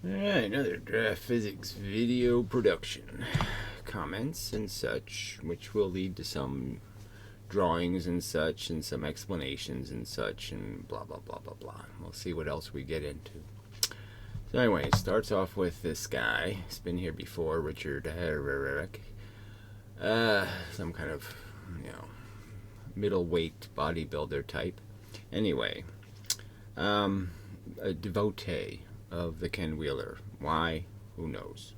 Alright, another draft physics video production. Comments and such, which will lead to some drawings and such, and some explanations and such, and blah blah blah blah blah. We'll see what else we get into. So anyway, it starts off with this guy. He's been here before, Richard Herrick. Some kind of, middleweight bodybuilder type. Anyway, a devotee of the Ken Wheeler. Why? Who knows?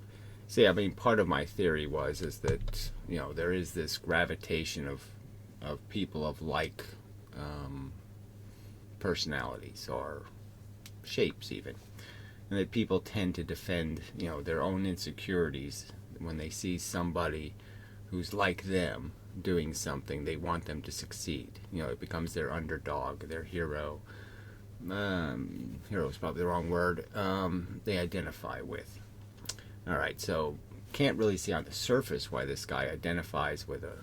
See, I mean, part of my theory is that there is this gravitation of people of like personalities or shapes even, and that people tend to defend their own insecurities when they see somebody who's like them doing something. They want them to succeed. It becomes their underdog, their hero. Hero is probably the wrong word. They identify with. All right, so can't really see on the surface why this guy identifies with a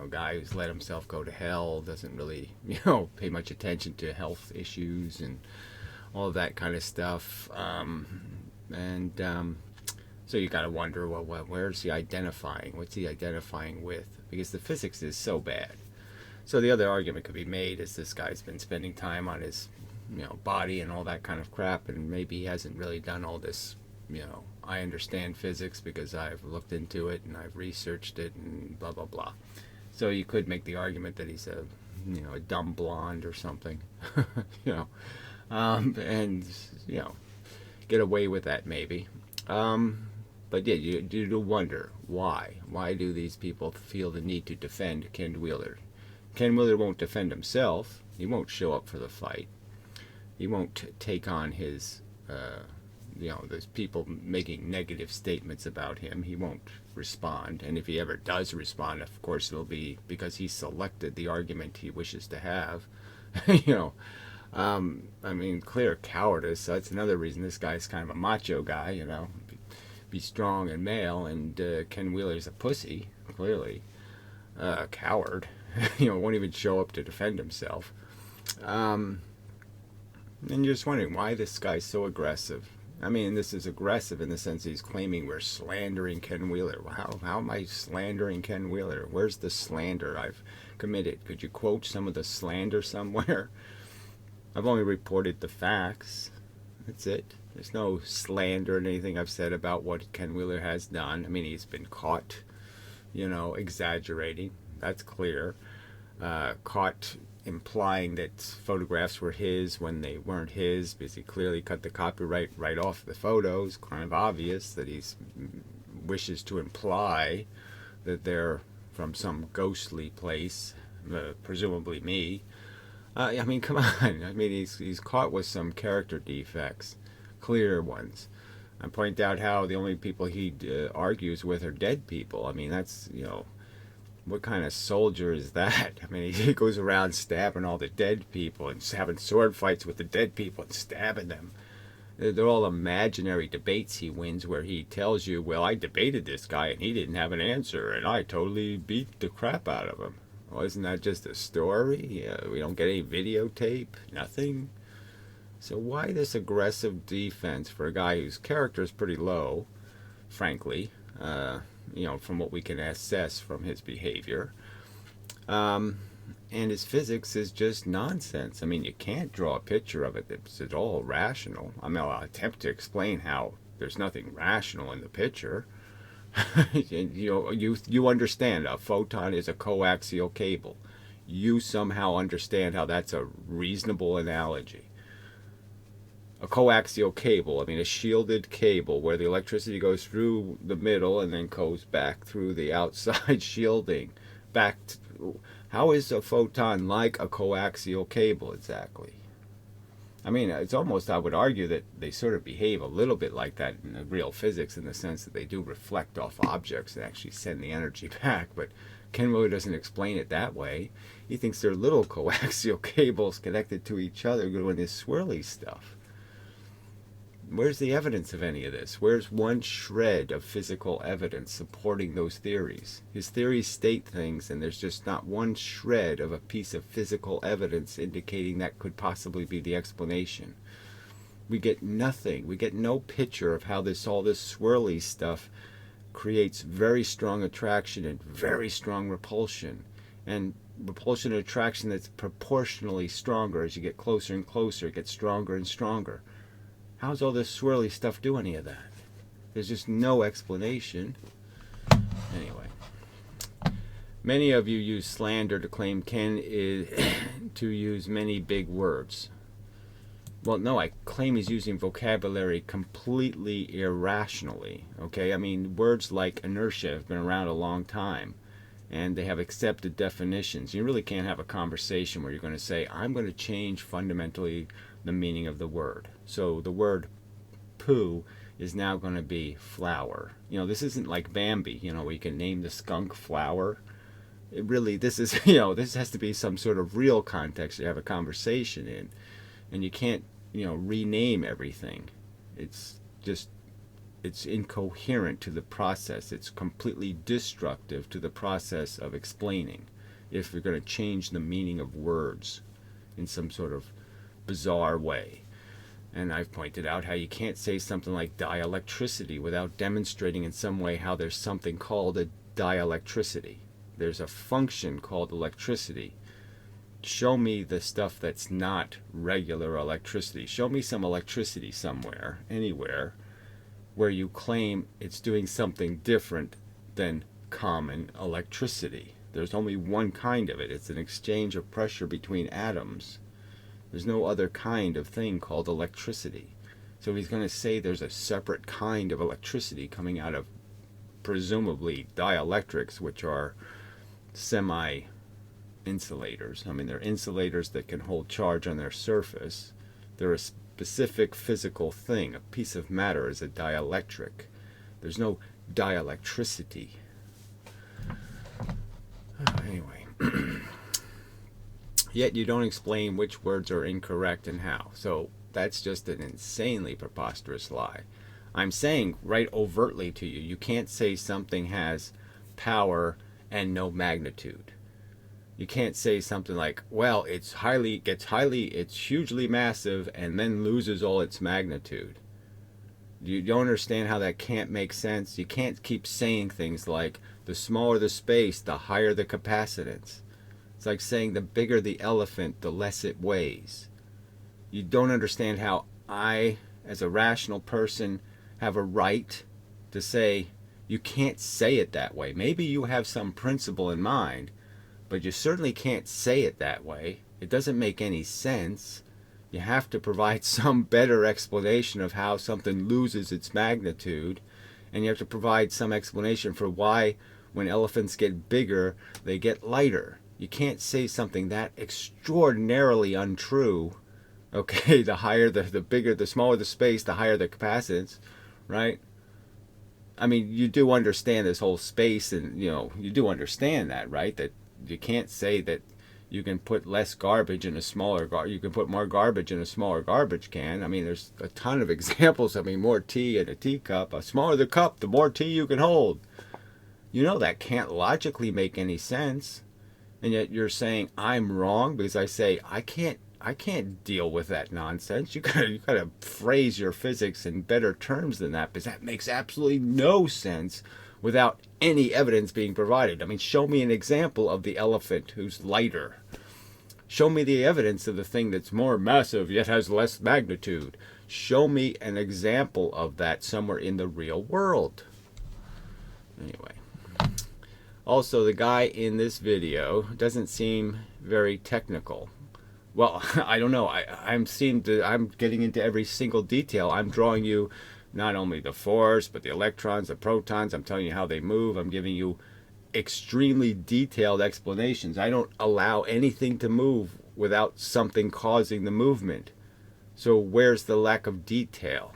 guy who's let himself go to hell, doesn't really pay much attention to health issues and all of that kind of stuff. So you got to wonder, well, where's he identifying? What's he identifying with? Because the physics is so bad. So the other argument could be made is this guy's been spending time on his body and all that kind of crap, and maybe he hasn't really done all this. I understand physics because I've looked into it and I've researched it and blah blah blah. So you could make the argument that he's a dumb blonde or something, and get away with that maybe. But yeah, you do wonder why. Why do these people feel the need to defend Ken Wheeler? Ken Wheeler won't defend himself. He won't show up for the fight. He won't take on his, there's people making negative statements about him. He won't respond. And if he ever does respond, of course, it'll be because he selected the argument he wishes to have. I mean, clear cowardice. So that's another reason this guy's kind of a macho guy, be strong and male. And Ken Wheeler's a pussy, clearly. Coward. Won't even show up to defend himself. And you're just wondering why this guy's so aggressive. I mean, this is aggressive in the sense he's claiming we're slandering Ken Wheeler. How am I slandering Ken Wheeler? Where's the slander I've committed? Could you quote some of the slander somewhere? I've only reported the facts. That's it. There's no slander in anything I've said about what Ken Wheeler has done. I mean, he's been caught, exaggerating. That's clear. Caught implying that photographs were his when they weren't his, because he clearly cut the copyright right off the photos. Kind of obvious that he wishes to imply that they're from some ghostly place, presumably me. I mean, come on. I mean, he's caught with some character defects, clear ones. I point out how the only people he argues with are dead people. I mean, that's, what kind of soldier is that? I mean, he goes around stabbing all the dead people and having sword fights with the dead people and stabbing them. They're all imaginary debates he wins where he tells you, well, I debated this guy and he didn't have an answer and I totally beat the crap out of him. Well, isn't that just a story? We don't get any videotape, nothing. So why this aggressive defense for a guy whose character is pretty low, frankly, from what we can assess from his behavior. And his physics is just nonsense. I mean, you can't draw a picture of it that's at all rational. I mean, I'll attempt to explain how there's nothing rational in the picture. You understand a photon is a coaxial cable. You somehow understand how that's a reasonable analogy. A coaxial cable, I mean a shielded cable where the electricity goes through the middle and then goes back through the outside shielding. How is a photon like a coaxial cable exactly? I mean, it's almost, I would argue that they sort of behave a little bit like that in the real physics in the sense that they do reflect off objects and actually send the energy back, but Ken really doesn't explain it that way. He thinks they're little coaxial cables connected to each other doing this swirly stuff. Where's the evidence of any of this? Where's one shred of physical evidence supporting those theories? His theories state things, and there's just not one shred of a piece of physical evidence indicating that could possibly be the explanation. We get nothing. We get no picture of how all this swirly stuff creates very strong attraction and very strong repulsion. And repulsion and attraction that's proportionally stronger as you get closer and closer. It gets stronger and stronger. How's all this swirly stuff do any of that? There's just no explanation. Anyway. Many of you use slander to claim Ken is to use many big words. Well, no, I claim he's using vocabulary completely irrationally. Okay, I mean, words like inertia have been around a long time, and they have accepted definitions. You really can't have a conversation where you're going to say, I'm going to change fundamentally the meaning of the word. So the word poo is now going to be flower. You know, this isn't like Bambi, you know, where you can name the skunk flower. It really, this is, you know, this has to be some sort of real context to have a conversation in. And you can't, you know, rename everything. It's just, it's incoherent to the process. It's completely destructive to the process of explaining if you're going to change the meaning of words in some sort of bizarre way. And I've pointed out how you can't say something like dielectricity without demonstrating in some way how there's something called a dielectricity. There's a function called electricity. Show me the stuff that's not regular electricity. Show me some electricity somewhere, anywhere, where you claim it's doing something different than common electricity. There's only one kind of it. It's an exchange of pressure between atoms. There's no other kind of thing called electricity. So he's going to say there's a separate kind of electricity coming out of presumably dielectrics, which are semi-insulators. I mean, they're insulators that can hold charge on their surface. They're a specific physical thing. A piece of matter is a dielectric. There's no dielectricity. Anyway. Yet you don't explain which words are incorrect and how. So that's just an insanely preposterous lie. I'm saying right overtly to you, you can't say something has power and no magnitude. You can't say something like, well, it's hugely massive and then loses all its magnitude. You don't understand how that can't make sense. You can't keep saying things like, the smaller the space, the higher the capacitance. It's like saying the bigger the elephant, the less it weighs. You don't understand how I, as a rational person, have a right to say, you can't say it that way. Maybe you have some principle in mind, but you certainly can't say it that way. It doesn't make any sense. You have to provide some better explanation of how something loses its magnitude, and you have to provide some explanation for why when elephants get bigger, they get lighter. You can't say something that extraordinarily untrue. Okay, the smaller the space, the higher the capacitance, right? I mean, you do understand this whole space, and you do understand that, right? That you can't say that you can put less garbage in a smaller you can put more garbage in a smaller garbage can. I mean, there's a ton of examples. I mean, more tea in a teacup. The smaller the cup, the more tea you can hold. You know that can't logically make any sense. And yet you're saying I'm wrong because I say I can't deal with that nonsense. You gotta phrase your physics in better terms than that, because that makes absolutely no sense without any evidence being provided. I mean, show me an example of the elephant who's lighter. Show me the evidence of the thing that's more massive yet has less magnitude. Show me an example of that somewhere in the real world. Anyway. Also, the guy in this video doesn't seem very technical. Well, I don't know. I'm getting into every single detail. I'm drawing you not only the force, but the electrons, the protons. I'm telling you how they move. I'm giving you extremely detailed explanations. I don't allow anything to move without something causing the movement. So where's the lack of detail?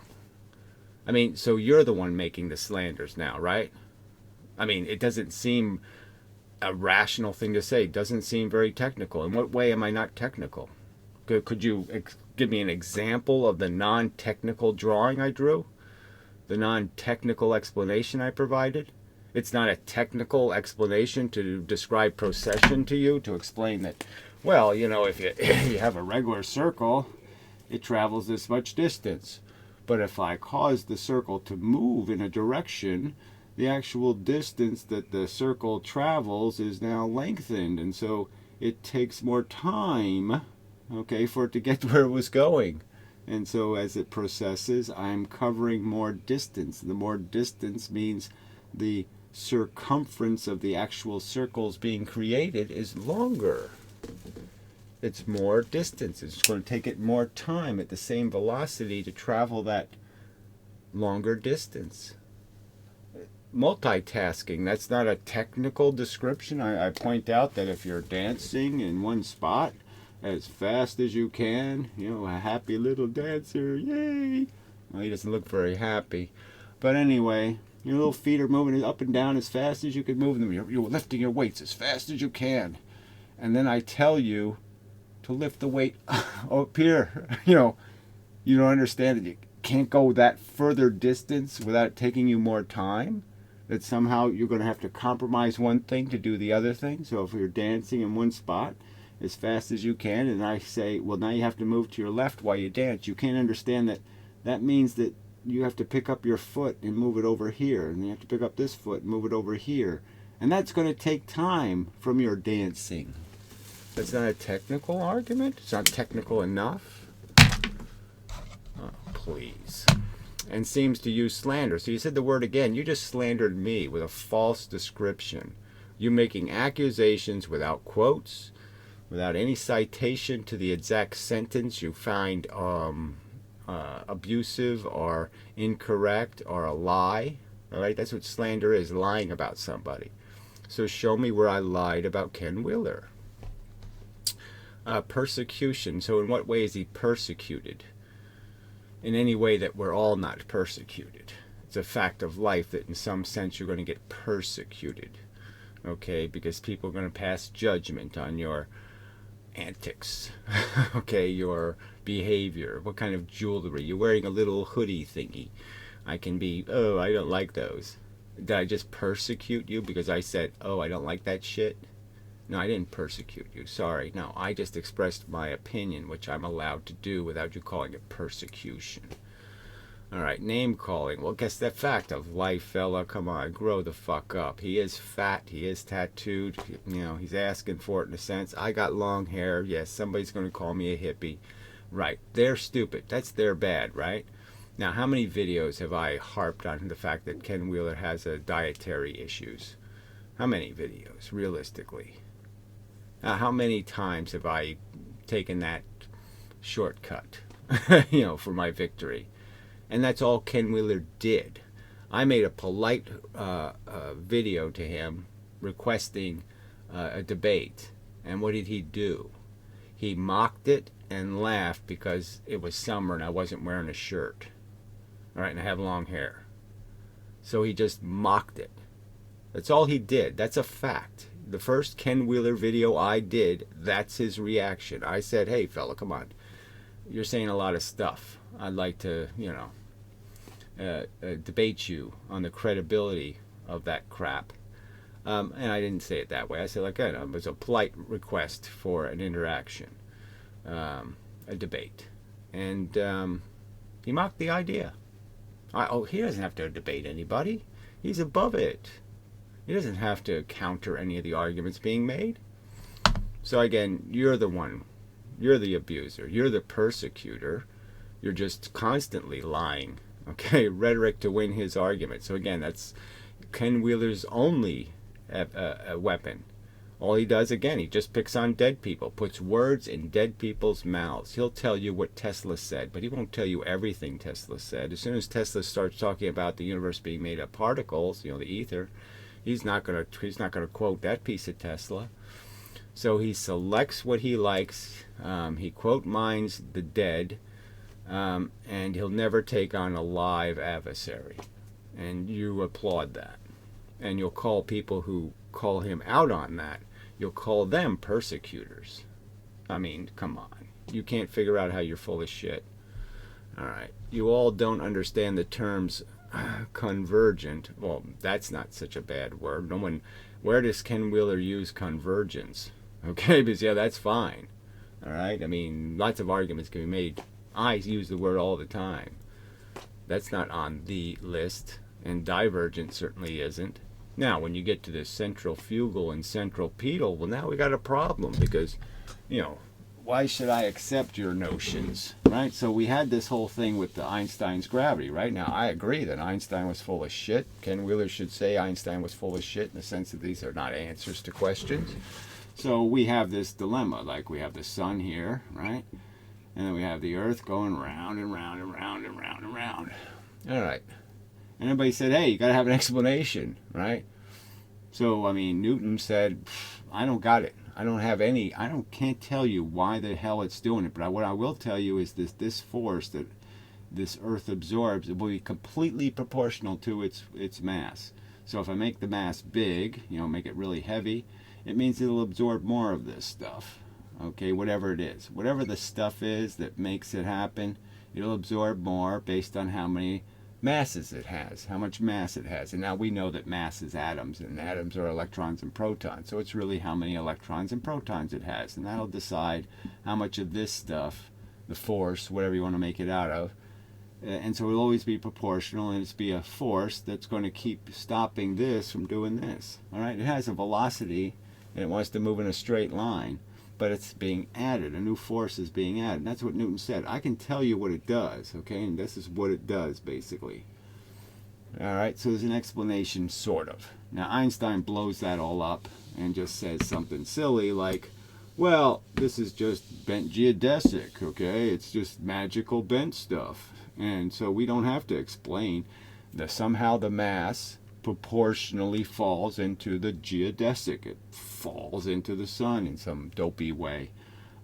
I mean, so you're the one making the slanders now, right? I mean, it doesn't seem a rational thing to say. It doesn't seem very technical. In what way am I not technical? Could you give me an example of the non-technical drawing I drew? The non-technical explanation I provided? It's not a technical explanation to describe procession to you, to explain that, well, if you have a regular circle, it travels this much distance. But if I cause the circle to move in a direction, the actual distance that the circle travels is now lengthened, and so it takes more time, okay, for it to get to where it was going. And so as it processes, I'm covering more distance. The more distance means the circumference of the actual circles being created is longer. It's more distance. It's going to take it more time at the same velocity to travel that longer distance. Multitasking, that's not a technical description. I point out that if you're dancing in one spot as fast as you can, a happy little dancer, yay! Well, he doesn't look very happy. But anyway, your little feet are moving up and down as fast as you can move them. You're lifting your weights as fast as you can. And then I tell you to lift the weight up here. You don't understand that you can't go that further distance without it taking you more time. That somehow you're going to have to compromise one thing to do the other thing. So if you're dancing in one spot as fast as you can, and I say, well, now you have to move to your left while you dance, you can't understand that that means that you have to pick up your foot and move it over here, and you have to pick up this foot and move it over here, and that's going to take time from your dancing. That's not a technical argument. It's not technical enough. Oh, please. And seems to use slander. So you said the word again. You just slandered me with a false description. You making accusations without quotes, without any citation to the exact sentence you find abusive or incorrect or a lie. All right, that's what slander is, lying about somebody. So show me where I lied about Ken Wheeler. Persecution. So in what way is he persecuted? In any way that we're all not persecuted. It's a fact of life that in some sense you're going to get persecuted. Okay, because people are going to pass judgment on your antics. Okay, your behavior. What kind of jewelry? You're wearing a little hoodie thingy. I can be, oh, I don't like those. Did I just persecute you because I said, oh, I don't like that shit? No, I didn't persecute you. Sorry. No, I just expressed my opinion, which I'm allowed to do without you calling it persecution. All right, name calling. Well, guess that fact of life, fella. Come on, grow the fuck up. He is fat. He is tattooed. He's asking for it in a sense. I got long hair. Yes, somebody's going to call me a hippie. Right. They're stupid. That's their bad, right? Now, how many videos have I harped on the fact that Ken Wheeler has dietary issues? How many videos, realistically? How many times have I taken that shortcut, for my victory? And that's all Ken Wheeler did. I made a polite video to him requesting a debate. And what did he do? He mocked it and laughed because it was summer and I wasn't wearing a shirt. All right, and I have long hair. So he just mocked it. That's all he did. That's a fact. The first Ken Wheeler video I did, that's his reaction. I said, hey, fella, come on. You're saying a lot of stuff. I'd like to, debate you on the credibility of that crap. And I didn't say it that way. I said, it was a polite request for an interaction, a debate. And he mocked the idea. He doesn't have to debate anybody. He's above it. He doesn't have to counter any of the arguments being made. So again, you're the one. You're the abuser. You're the persecutor. You're just constantly lying. Okay, rhetoric to win his argument. So again, that's Ken Wheeler's only a weapon. All he does, again, he just picks on dead people, puts words in dead people's mouths. He'll tell you what Tesla said, but he won't tell you everything Tesla said. As soon as Tesla starts talking about the universe being made of particles, the ether, he's not gonna quote that piece of Tesla. So he selects what he likes. He quote mines the dead, and he'll never take on a live adversary. And you applaud that. And you'll call people who call him out on that, you'll call them persecutors. I mean, come on. You can't figure out how you're full of shit. All right. You all don't understand the terms convergent. Well, that's not such a bad word. No one. Where does Ken Wheeler use convergence? Okay, because that's fine. All right. I mean, lots of arguments can be made I use the word all the time. That's not on the list, and divergent certainly isn't. Now, when you get to the centrifugal and centripetal, well, now we got a problem because, you know, why should I accept your notions, right? So we had this whole thing with the Einstein's gravity, right? Now, I agree that Einstein was full of shit. Ken Wheeler should say Einstein was full of shit in the sense that these are not answers to questions. So we have this dilemma, like we have the sun here, right? And then we have the earth going round and round and round and round and round. All right. And everybody said, hey, you got to have an explanation, right? So, I mean, Newton said, I don't got it. I don't have any, can't tell you why the hell it's doing it. But what I will tell you is this force that this earth absorbs, it will be completely proportional to its mass. So if I make the mass big, you know, make it really heavy, it means it'll absorb more of this stuff. Okay, whatever it is. Whatever the stuff is that makes it happen, it'll absorb more based on how many masses it has, how much mass it has. And now we know that mass is atoms, and atoms are electrons and protons. So it's really how many electrons and protons it has. And that'll decide how much of this stuff, the force, whatever you want to make it out of. And so it'll always be proportional, and it's be a force that's going to keep stopping this from doing this. All right, it has a velocity, and it wants to move in a straight line. But it's being added. A new force is being added. And that's what Newton said. I can tell you what it does, okay? And this is what it does, basically. All right, so there's an explanation, sort of. Now, Einstein blows that all up and just says something silly like, well, this is just bent geodesic, okay? It's just magical bent stuff. And so we don't have to explain that somehow the mass proportionally falls into the geodesic. It falls into the sun in some dopey way.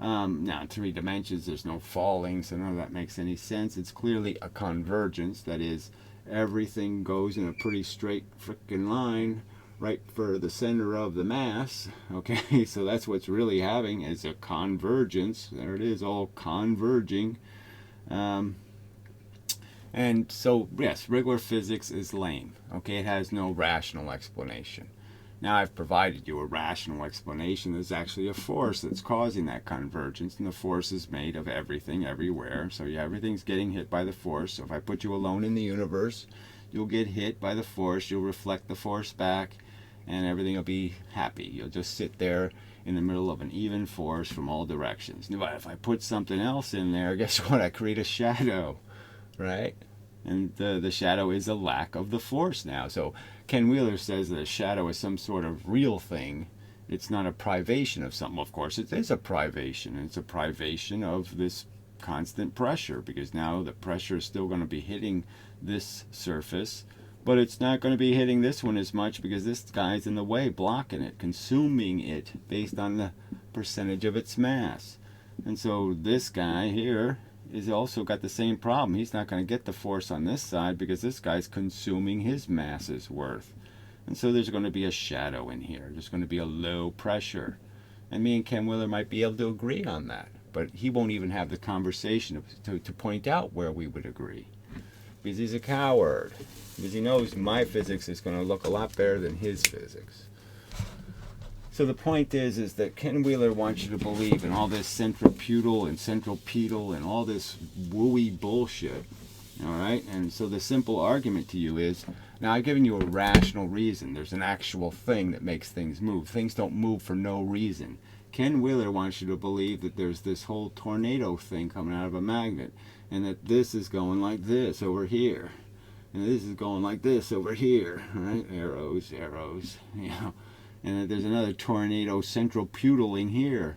Now, in 3 dimensions, there's no falling, so none of that makes any sense. It's clearly a convergence. That is, everything goes in a pretty straight frickin' line right for the center of the mass. Okay, so that's what's really having is a convergence. There it is, all converging. And so, yes, regular physics is lame. Okay, it has no rational explanation. Now I've provided you a rational explanation. There's actually a force that's causing that convergence, and the force is made of everything, everywhere. So yeah, everything's getting hit by the force. So if I put you alone in the universe, you'll get hit by the force. You'll reflect the force back, and everything will be happy. You'll just sit there in the middle of an even force from all directions. Now, if I put something else in there, guess what? I create a shadow. Right? And the shadow is a lack of the force now. So Ken Wheeler says that a shadow is some sort of real thing. It's not a privation of something. Of course, it is a privation. It's a privation of this constant pressure, because now the pressure is still going to be hitting this surface, but it's not going to be hitting this one as much because this guy's in the way, blocking it, consuming it based on the percentage of its mass. And so this guy here is also got the same problem. He's not going to get the force on this side because this guy's consuming his mass's worth. And so there's going to be a shadow in here. There's going to be a low pressure. And me and Ken Wheeler might be able to agree on that. But he won't even have the conversation to point out where we would agree. Because he's a coward. Because he knows my physics is going to look a lot better than his physics. So the point is that Ken Wheeler wants you to believe in all this centripetal and centripetal and all this wooey bullshit. All right? And so the simple argument to you is, now I've given you a rational reason. There's an actual thing that makes things move. Things don't move for no reason. Ken Wheeler wants you to believe that there's this whole tornado thing coming out of a magnet, and that this is going like this over here, and this is going like this over here. All right? Arrows, you know. And that there's another tornado centripetal here.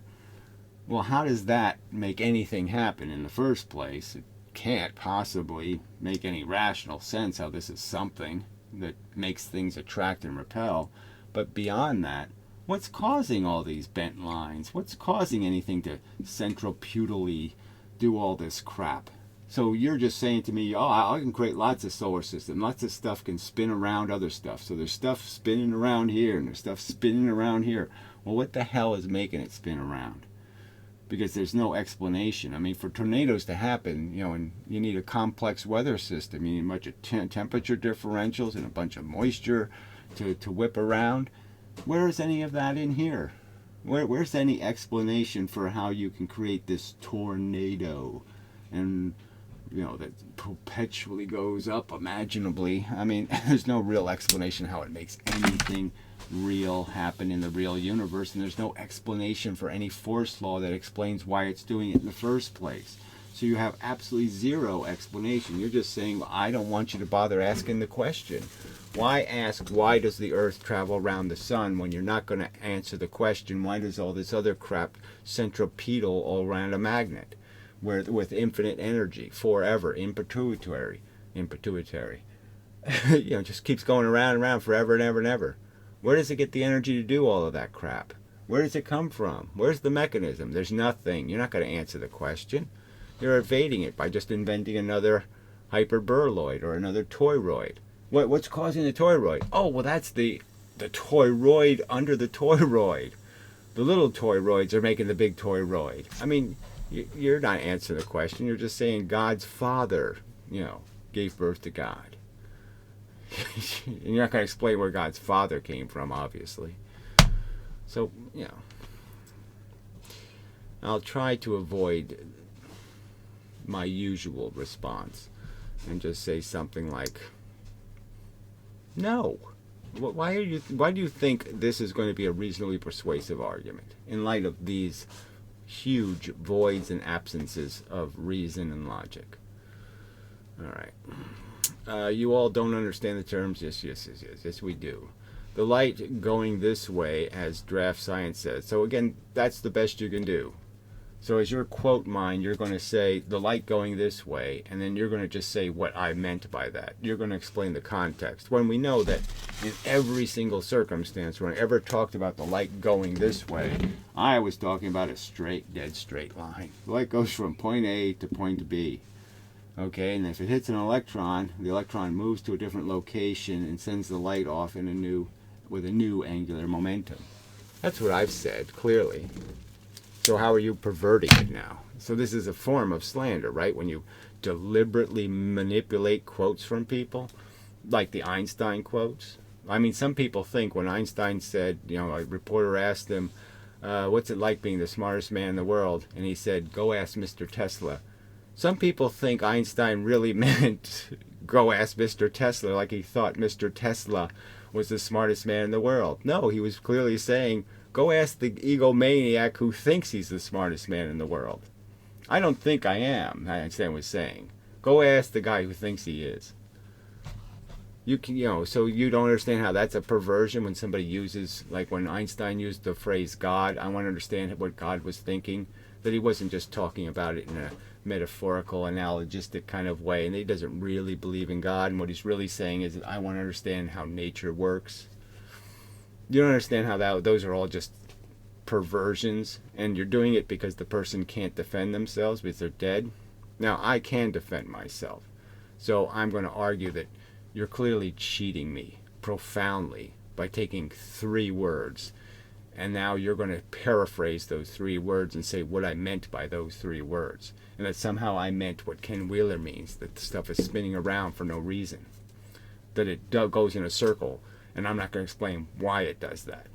Well, how does that make anything happen in the first place? It can't possibly make any rational sense how this is something that makes things attract and repel. But beyond that, what's causing all these bent lines? What's causing anything to centripetally do all this crap? So you're just saying to me, oh, I can create lots of solar systems. Lots of stuff can spin around other stuff. So there's stuff spinning around here, and there's stuff spinning around here. Well, what the hell is making it spin around? Because there's no explanation. I mean, for tornadoes to happen, you know, and you need a complex weather system. You need a bunch of temperature differentials and a bunch of moisture to whip around. Where is any of that in here? Where's any explanation for how you can create this tornado? and that perpetually goes up imaginably. I mean, there's no real explanation how it makes anything real happen in the real universe, and there's no explanation for any force law that explains why it's doing it in the first place. So you have absolutely zero explanation. You're just saying, well, I don't want you to bother asking the question. Why ask, why does the earth travel around the sun, when you're not going to answer the question, why does all this other crap centripetal all around a magnet with infinite energy forever, in perpetuity, just keeps going around and around forever and ever and ever. Where does it get the energy to do all of that crap? Where does it come from? Where's the mechanism? There's nothing. You're not going to answer the question. You're evading it by just inventing another hyperboloid or another toroid. What's causing the toroid? Oh, well, that's the toroid under the toroid. The little toroids are making the big toroid. I mean, you're not answering the question. You're just saying God's father, gave birth to God. And you're not going to explain where God's father came from, obviously. So, I'll try to avoid my usual response and just say something like, no. Why do you think this is going to be a reasonably persuasive argument in light of these huge voids and absences of reason and logic? All right. You all don't understand the terms? Yes, we do. The light going this way, as DraftScience says. So again, that's the best you can do. So as your quote mine, you're going to say the light going this way, and then you're going to just say what I meant by that. You're going to explain the context. When we know that in every single circumstance, when I ever talked about the light going this way, I was talking about a dead straight line. The light goes from point A to point B. Okay, and if it hits an electron, the electron moves to a different location and sends the light off with a new angular momentum. That's what I've said, clearly. So how are you perverting it now? So this is a form of slander, right? When you deliberately manipulate quotes from people, like the Einstein quotes. I mean, some people think when Einstein said, a reporter asked him, what's it like being the smartest man in the world? And he said, go ask Mr. Tesla. Some people think Einstein really meant go ask Mr. Tesla, like he thought Mr. Tesla was the smartest man in the world. No, he was clearly saying, go ask the egomaniac who thinks he's the smartest man in the world. I don't think I am, Einstein was saying. Go ask the guy who thinks he is. You can, so you don't understand how that's a perversion when somebody uses, like when Einstein used the phrase God. I want to understand what God was thinking, that he wasn't just talking about it in a metaphorical, analogistic kind of way, and he doesn't really believe in God, and what he's really saying is, I want to understand how nature works. You don't understand how those are all just perversions, and you're doing it because the person can't defend themselves because they're dead. Now, I can defend myself, so I'm going to argue that you're clearly cheating me profoundly by taking 3 words, and now you're going to paraphrase those 3 words and say what I meant by those 3 words, and that somehow I meant what Ken Wheeler means, that the stuff is spinning around for no reason, that it goes in a circle, and I'm not going to explain why it does that.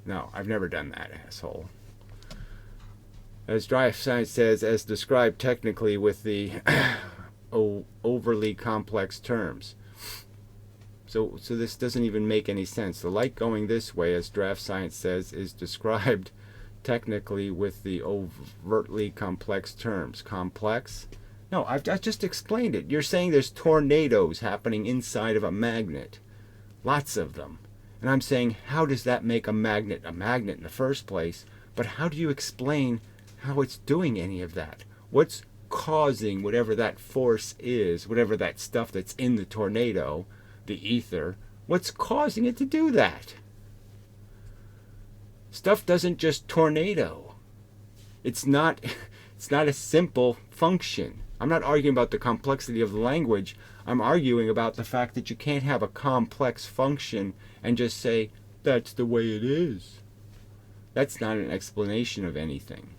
No, I've never done that, asshole. As DraftScience says, as described technically with the overly complex terms. So this doesn't even make any sense. The light going this way, as DraftScience says, is described technically with the overtly complex terms. Complex? No, I've just explained it. You're saying there's tornadoes happening inside of a magnet. Lots of them. And I'm saying, how does that make a magnet in the first place? But how do you explain how it's doing any of that? What's causing whatever that force is, whatever that stuff that's in the tornado, the ether, what's causing it to do that? Stuff doesn't just tornado. It's not a simple function. I'm not arguing about the complexity of the language. I'm arguing about the fact that you can't have a complex function and just say, that's the way it is. That's not an explanation of anything.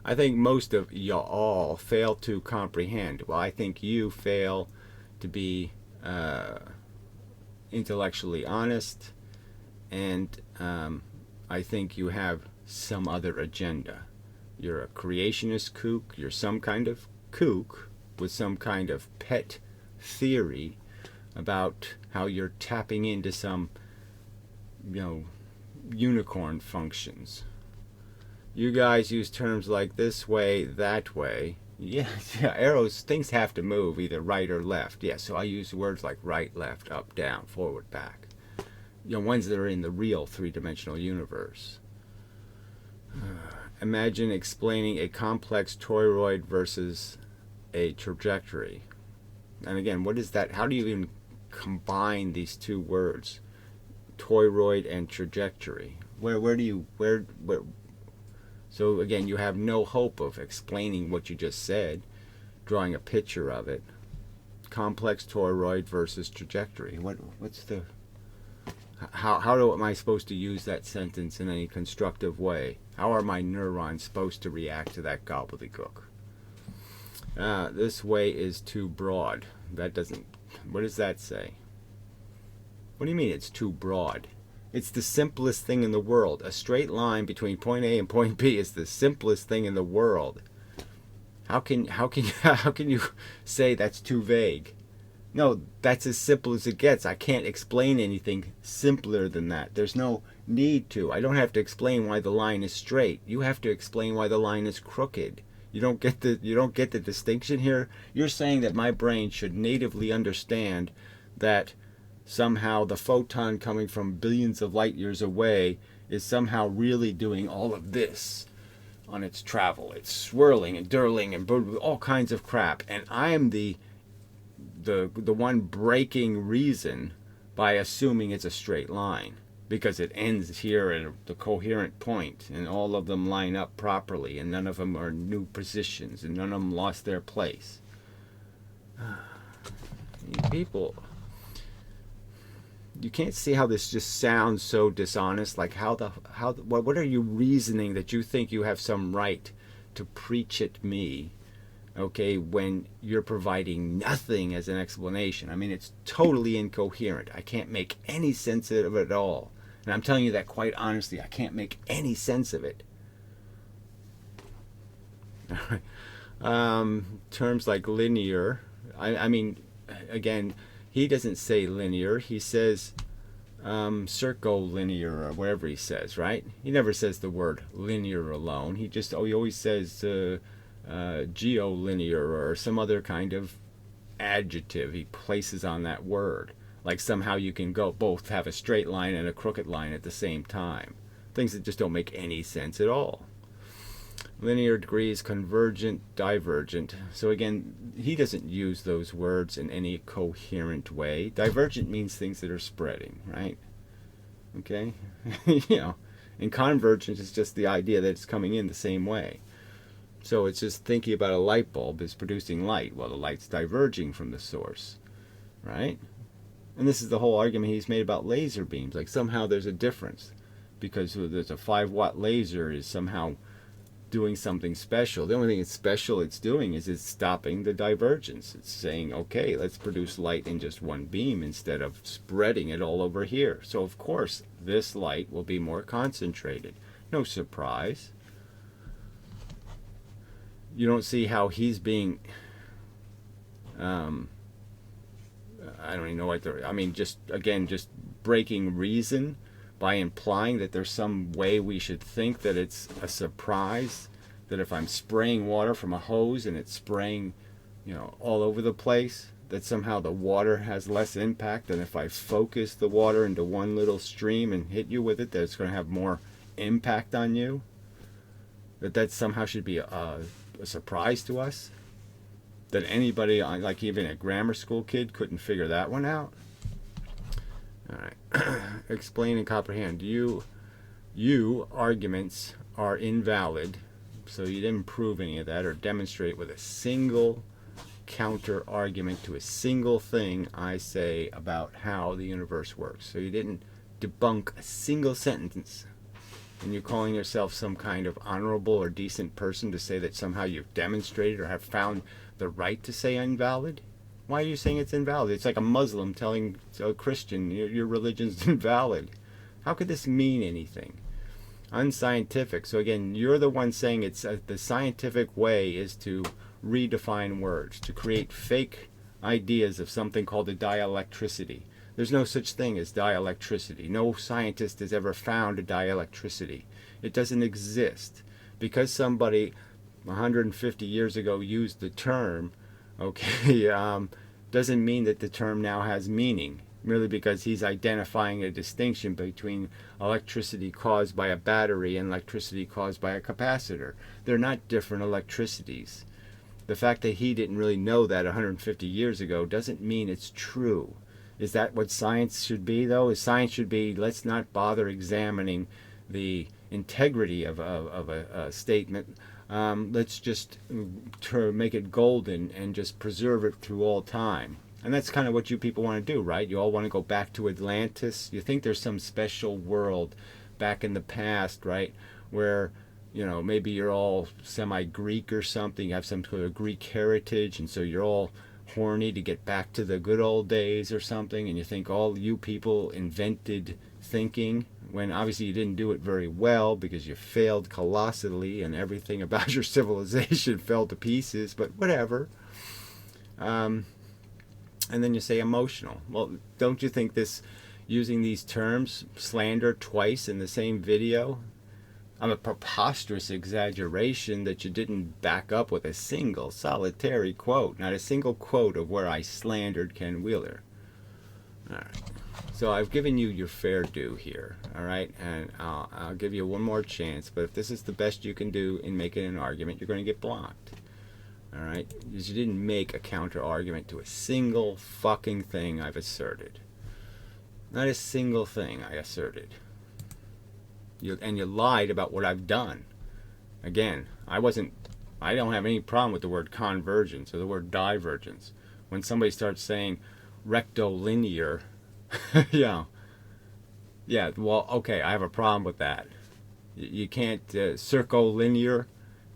I think most of y'all fail to comprehend. Well, I think you fail to be intellectually honest, and I think you have some other agenda You're a creationist kook. You're some kind of kook with some kind of pet theory about how you're tapping into some, unicorn functions. You guys use terms like this way, that way. Yeah, arrows, things have to move either right or left. Yeah, so I use words like right, left, up, down, forward, back. Ones that are in the real three-dimensional universe. Imagine explaining a complex toroid versus a trajectory. And again, what is that? How do you even combine these two words? Toroid and trajectory. Where do you so again, you have no hope of explaining what you just said, drawing a picture of it. Complex toroid versus trajectory. What's the how am I supposed to use that sentence in any constructive way? How are my neurons supposed to react to that gobbledygook? This way is too broad. That doesn't. What does that say? What do you mean it's too broad? It's the simplest thing in the world. A straight line between point A and point B is the simplest thing in the world. How can you say that's too vague? No, that's as simple as it gets. I can't explain anything simpler than that. There's no need to. I don't have to explain why the line is straight. You have to explain why the line is crooked. You don't get the distinction here. You're saying that my brain should natively understand that somehow the photon coming from billions of light years away is somehow really doing all of this on its travel. It's swirling and dirling and all kinds of crap. And I am the one breaking reason by assuming it's a straight line, because it ends here at the coherent point and all of them line up properly and none of them are new positions and none of them lost their place. People, you can't see how this just sounds so dishonest. Like what are you reasoning that you think you have some right to preach at me, okay, when you're providing nothing as an explanation? I mean, it's totally incoherent. I can't make any sense of it at all. And I'm telling you that quite honestly. I can't make any sense of it. Terms like linear. I mean, again, he doesn't say linear. He says circolinear or whatever he says, right? He never says the word linear alone. He always says geolinear or some other kind of adjective he places on that word. Like somehow you can both have a straight line and a crooked line at the same time. Things that just don't make any sense at all. Linear degrees, convergent, divergent. So again, he doesn't use those words in any coherent way. Divergent means things that are spreading, right? Okay? And convergent is just the idea that it's coming in the same way. So it's just thinking about a light bulb is producing light. Well, the light's diverging from the source, right? And this is the whole argument he's made about laser beams. Like somehow there's a difference because there's a 5-watt laser is somehow doing something special. The only thing it's special it's doing is it's stopping the divergence. It's saying, okay, let's produce light in just one beam instead of spreading it all over here. So of course this light will be more concentrated. No surprise. You don't see how he's being I don't even know what I mean, just breaking reason by implying that there's some way we should think that it's a surprise, that if I'm spraying water from a hose and it's spraying, all over the place, that somehow the water has less impact than if I focus the water into one little stream and hit you with it, that it's going to have more impact on you. That somehow should be a surprise to us. That anybody, like even a grammar school kid, couldn't figure that one out. All right. Explain and comprehend. You arguments are invalid, so you didn't prove any of that or demonstrate with a single counter argument to a single thing I say about how the universe works. So you didn't debunk a single sentence. And you're calling yourself some kind of honorable or decent person to say that somehow you've demonstrated or have found the right to say invalid? Why are you saying it's invalid? It's like a Muslim telling a Christian your religion's invalid. How could this mean anything? unscientific. So again, you're the one saying it's the scientific way is to redefine words, to create fake ideas of something called a dielectricity. There's no such thing as dielectricity. No scientist has ever found a dielectricity. It doesn't exist. Because somebody 150 years ago used the term, okay, doesn't mean that the term now has meaning, merely because he's identifying a distinction between electricity caused by a battery and electricity caused by a capacitor. They're not different electricities. The fact that he didn't really know that 150 years ago doesn't mean it's true. Is that what science should be, though? Science should be, let's not bother examining the integrity of a statement. Let's just make it golden and just preserve it through all time. And that's kind of what you people want to do, right? You all want to go back to Atlantis. You think there's some special world back in the past, right, where, you know, maybe you're all semi-Greek or something. You have some sort of Greek heritage, and so you're all horny to get back to the good old days or something, and you think all you people invented thinking, when obviously you didn't do it very well because you failed colossally and everything about your civilization fell to pieces, but whatever. And then you say emotional. Well, don't you think this, using these terms, slander twice in the same video, a preposterous exaggeration that you didn't back up with a single solitary quote, not a single quote of where I slandered Ken Wheeler. All right. So I've given you your fair due here, all right? And I'll give you one more chance, but if this is the best you can do in making an argument, you're going to get blocked, all right? Because you didn't make a counter argument to a single fucking thing I've asserted. Not a single thing I asserted. And you lied about what I've done. Again, I don't have any problem with the word convergence or the word divergence. When somebody starts saying rectilinear, yeah, well, okay, I have a problem with that. You can't, circolinear,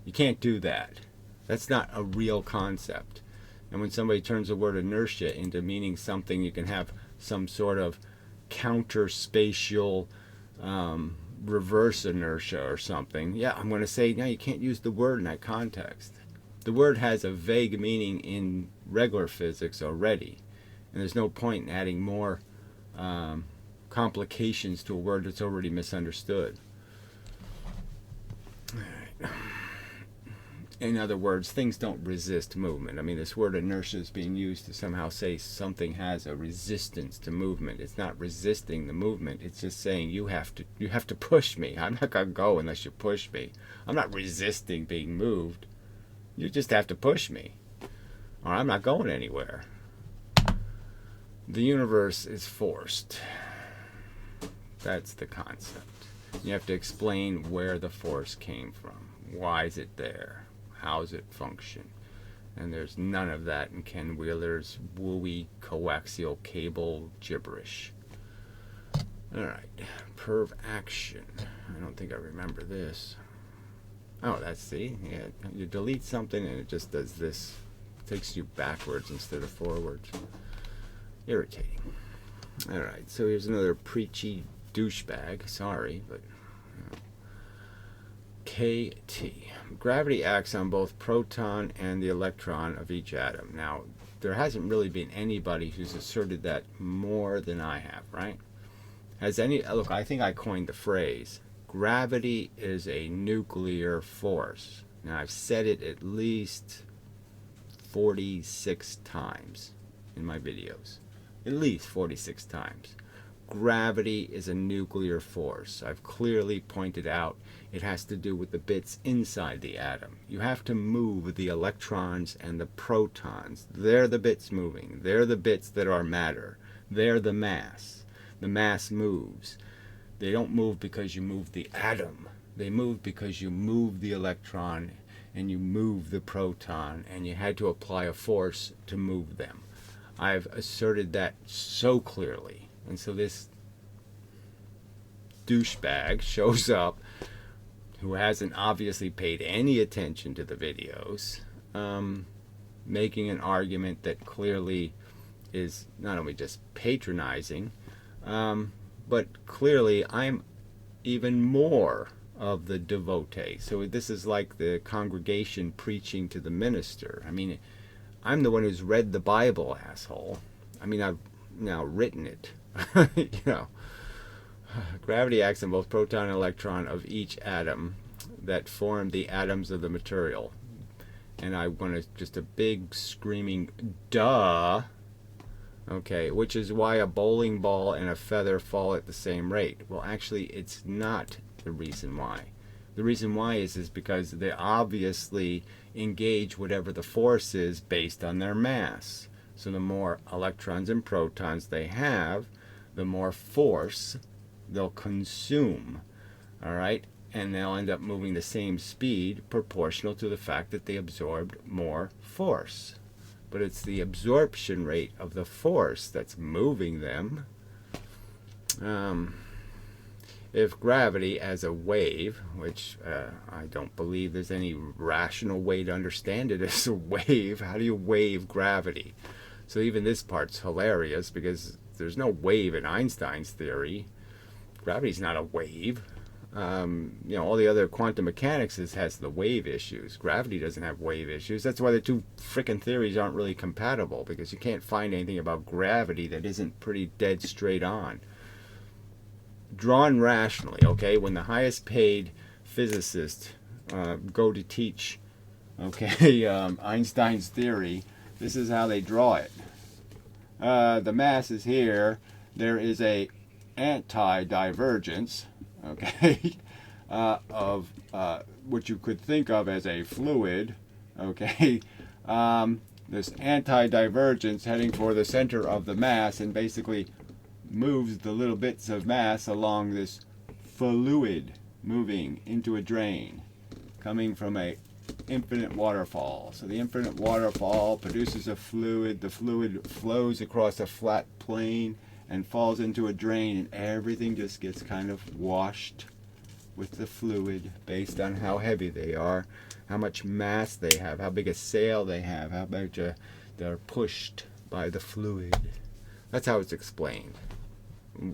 you can't do that. That's not a real concept. And when somebody turns the word inertia into meaning something, you can have some sort of counter-spatial reverse inertia or something. Yeah, I'm going to say, no, you can't use the word in that context. The word has a vague meaning in regular physics already, and there's no point in adding more complications to a word that's already misunderstood. All right. In other words, things don't resist movement. I mean, this word inertia is being used to somehow say something has a resistance to movement. It's not resisting the movement. It's just saying you have to push me. I'm not going to go unless you push me. I'm not resisting being moved. You just have to push me, or I'm not going anywhere. The universe is forced. That's the concept. You have to explain where the force came from. Why is it there? How does it function? And there's none of that in Ken Wheeler's wooey coaxial cable gibberish. Alright, perv action. I don't think I remember this. Oh, yeah, you delete something and it just does this. It takes you backwards instead of forwards. Irritating. Alright, so here's another preachy douchebag. Sorry, but... KT. Gravity acts on both proton and the electron of each atom. Now, there hasn't really been anybody who's asserted that more than I have, right? Look, I think I coined the phrase, gravity is a nuclear force. Now, I've said it at least 46 times in my videos. At least 46 times. Gravity is a nuclear force. I've clearly pointed out it has to do with the bits inside the atom. You have to move the electrons and the protons. They're the bits moving. They're the bits that are matter. They're the mass. The mass moves. They don't move because you move the atom. They move because you move the electron and you move the proton, and you had to apply a force to move them. I've asserted that so clearly. And so this douchebag shows up who hasn't obviously paid any attention to the videos, making an argument that clearly is not only just patronizing, but clearly I'm even more of the devotee. So this is like the congregation preaching to the minister. I mean, I'm the one who's read the Bible, asshole. I mean, I've now written it. You know, gravity acts on both proton and electron of each atom that form the atoms of the material. And I want just a big screaming duh. Okay, which is why a bowling ball and a feather fall at the same rate. Well, actually, it's not the reason why. The reason why is because they obviously engage whatever the force is based on their mass. So the more electrons and protons they have, the more force they'll consume. All right? And they'll end up moving the same speed proportional to the fact that they absorbed more force. But it's the absorption rate of the force that's moving them. If gravity as a wave, which I don't believe there's any rational way to understand it as a wave. How do you wave gravity? So even this part's hilarious because there's no wave in Einstein's theory. Gravity's not a wave. You know, all the other quantum mechanics has the wave issues. Gravity doesn't have wave issues. That's why the two frickin' theories aren't really compatible, because you can't find anything about gravity that isn't pretty dead straight on. Drawn rationally, okay? When the highest paid physicists go to teach, okay, Einstein's theory, this is how they draw it. The mass is here. There is a anti-divergence, okay, of what you could think of as a fluid, okay, this anti-divergence heading for the center of the mass and basically moves the little bits of mass along this fluid moving into a drain coming from a infinite waterfall. So the infinite waterfall produces a fluid. The fluid flows across a flat plane and falls into a drain, and everything just gets kind of washed with the fluid based on how heavy they are, how much mass they have, how big a sail they have, how much they're pushed by the fluid. That's how it's explained.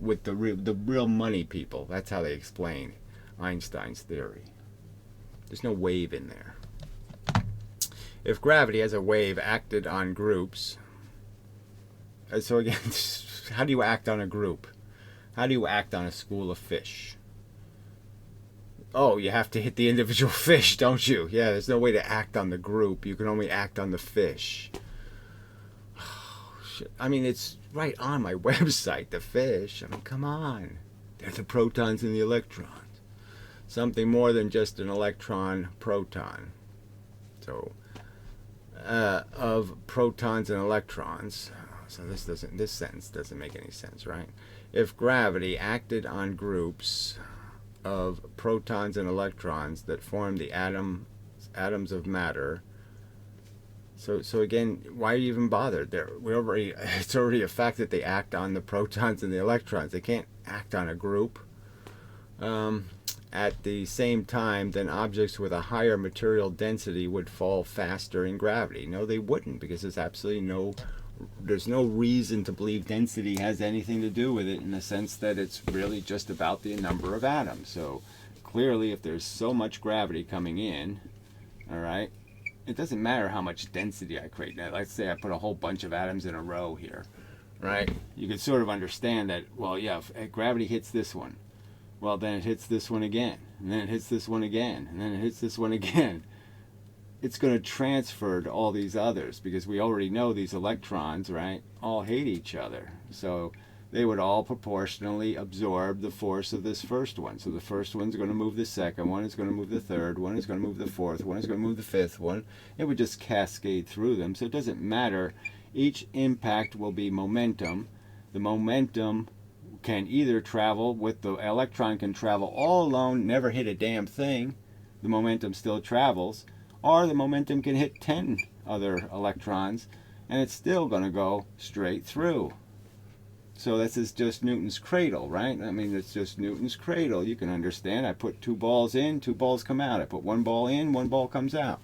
With the real money people, that's how they explain Einstein's theory. There's no wave in there. If gravity as a wave acted on groups, so again, how do you act on a group? How do you act on a school of fish? Oh, you have to hit the individual fish, don't you? Yeah, there's no way to act on the group. You can only act on the fish. Oh, shit. I mean, it's right on my website, the fish. I mean, come on. They're the protons and the electrons. Something more than just an electron-proton. So, of protons and electrons. So this sentence doesn't make any sense, right? If gravity acted on groups of protons and electrons that form the atoms of matter. So again, why even bother? It's already a fact that they act on the protons and the electrons. They can't act on a group. At the same time, then objects with a higher material density would fall faster in gravity. No, they wouldn't, because there's no reason to believe density has anything to do with it, in the sense that it's really just about the number of atoms. So clearly, if there's so much gravity coming in, all right, it doesn't matter how much density I create. Now, let's say I put a whole bunch of atoms in a row here, right? You could sort of understand that, well, yeah, if gravity hits this one, well, then it hits this one again, and then it hits this one again, and then it hits this one again. It's going to transfer to all these others, because we already know these electrons, right, all hate each other. So they would all proportionally absorb the force of this first one. So the first one's going to move the second one, it's going to move the third one, it's going to move the fourth one, it's going to move the fifth one. It would just cascade through them. So it doesn't matter. Each impact will be momentum. The momentum can either travel with the electron, can travel all alone, never hit a damn thing. The momentum still travels. Or the momentum can hit 10 other electrons, and it's still going to go straight through. So this is just Newton's cradle, right? I mean, it's just Newton's cradle. You can understand. I put 2 balls in, 2 balls come out. I put 1 ball in, 1 ball comes out.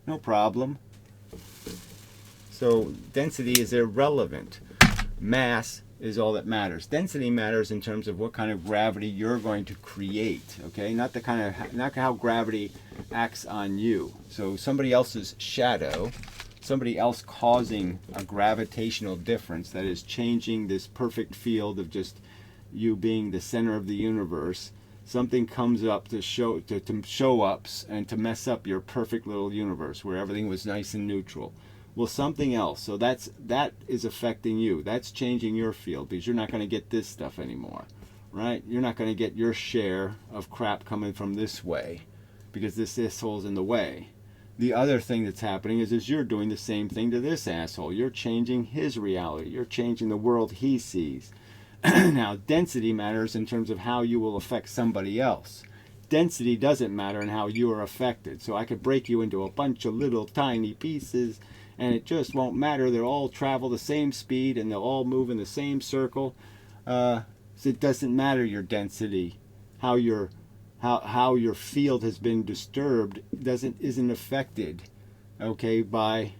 No problem. So density is irrelevant. Mass is all that matters. Density matters in terms of what kind of gravity you're going to create, okay? Not how gravity acts on you. So somebody else's shadow, somebody else causing a gravitational difference that is changing this perfect field of just you being the center of the universe. Something comes up to show ups and to mess up your perfect little universe where everything was nice and neutral. Well, something else. So that is affecting you. That's changing your field because you're not going to get this stuff anymore, right? You're not going to get your share of crap coming from this way because this asshole's in the way. The other thing that's happening is you're doing the same thing to this asshole. You're changing his reality. You're changing the world he sees. Now, density matters in terms of how you will affect somebody else. Density doesn't matter in how you are affected. So I could break you into a bunch of little tiny pieces and it just won't matter. They'll all travel the same speed and they'll all move in the same circle. So it doesn't matter your density, how your field has been disturbed isn't affected, okay, by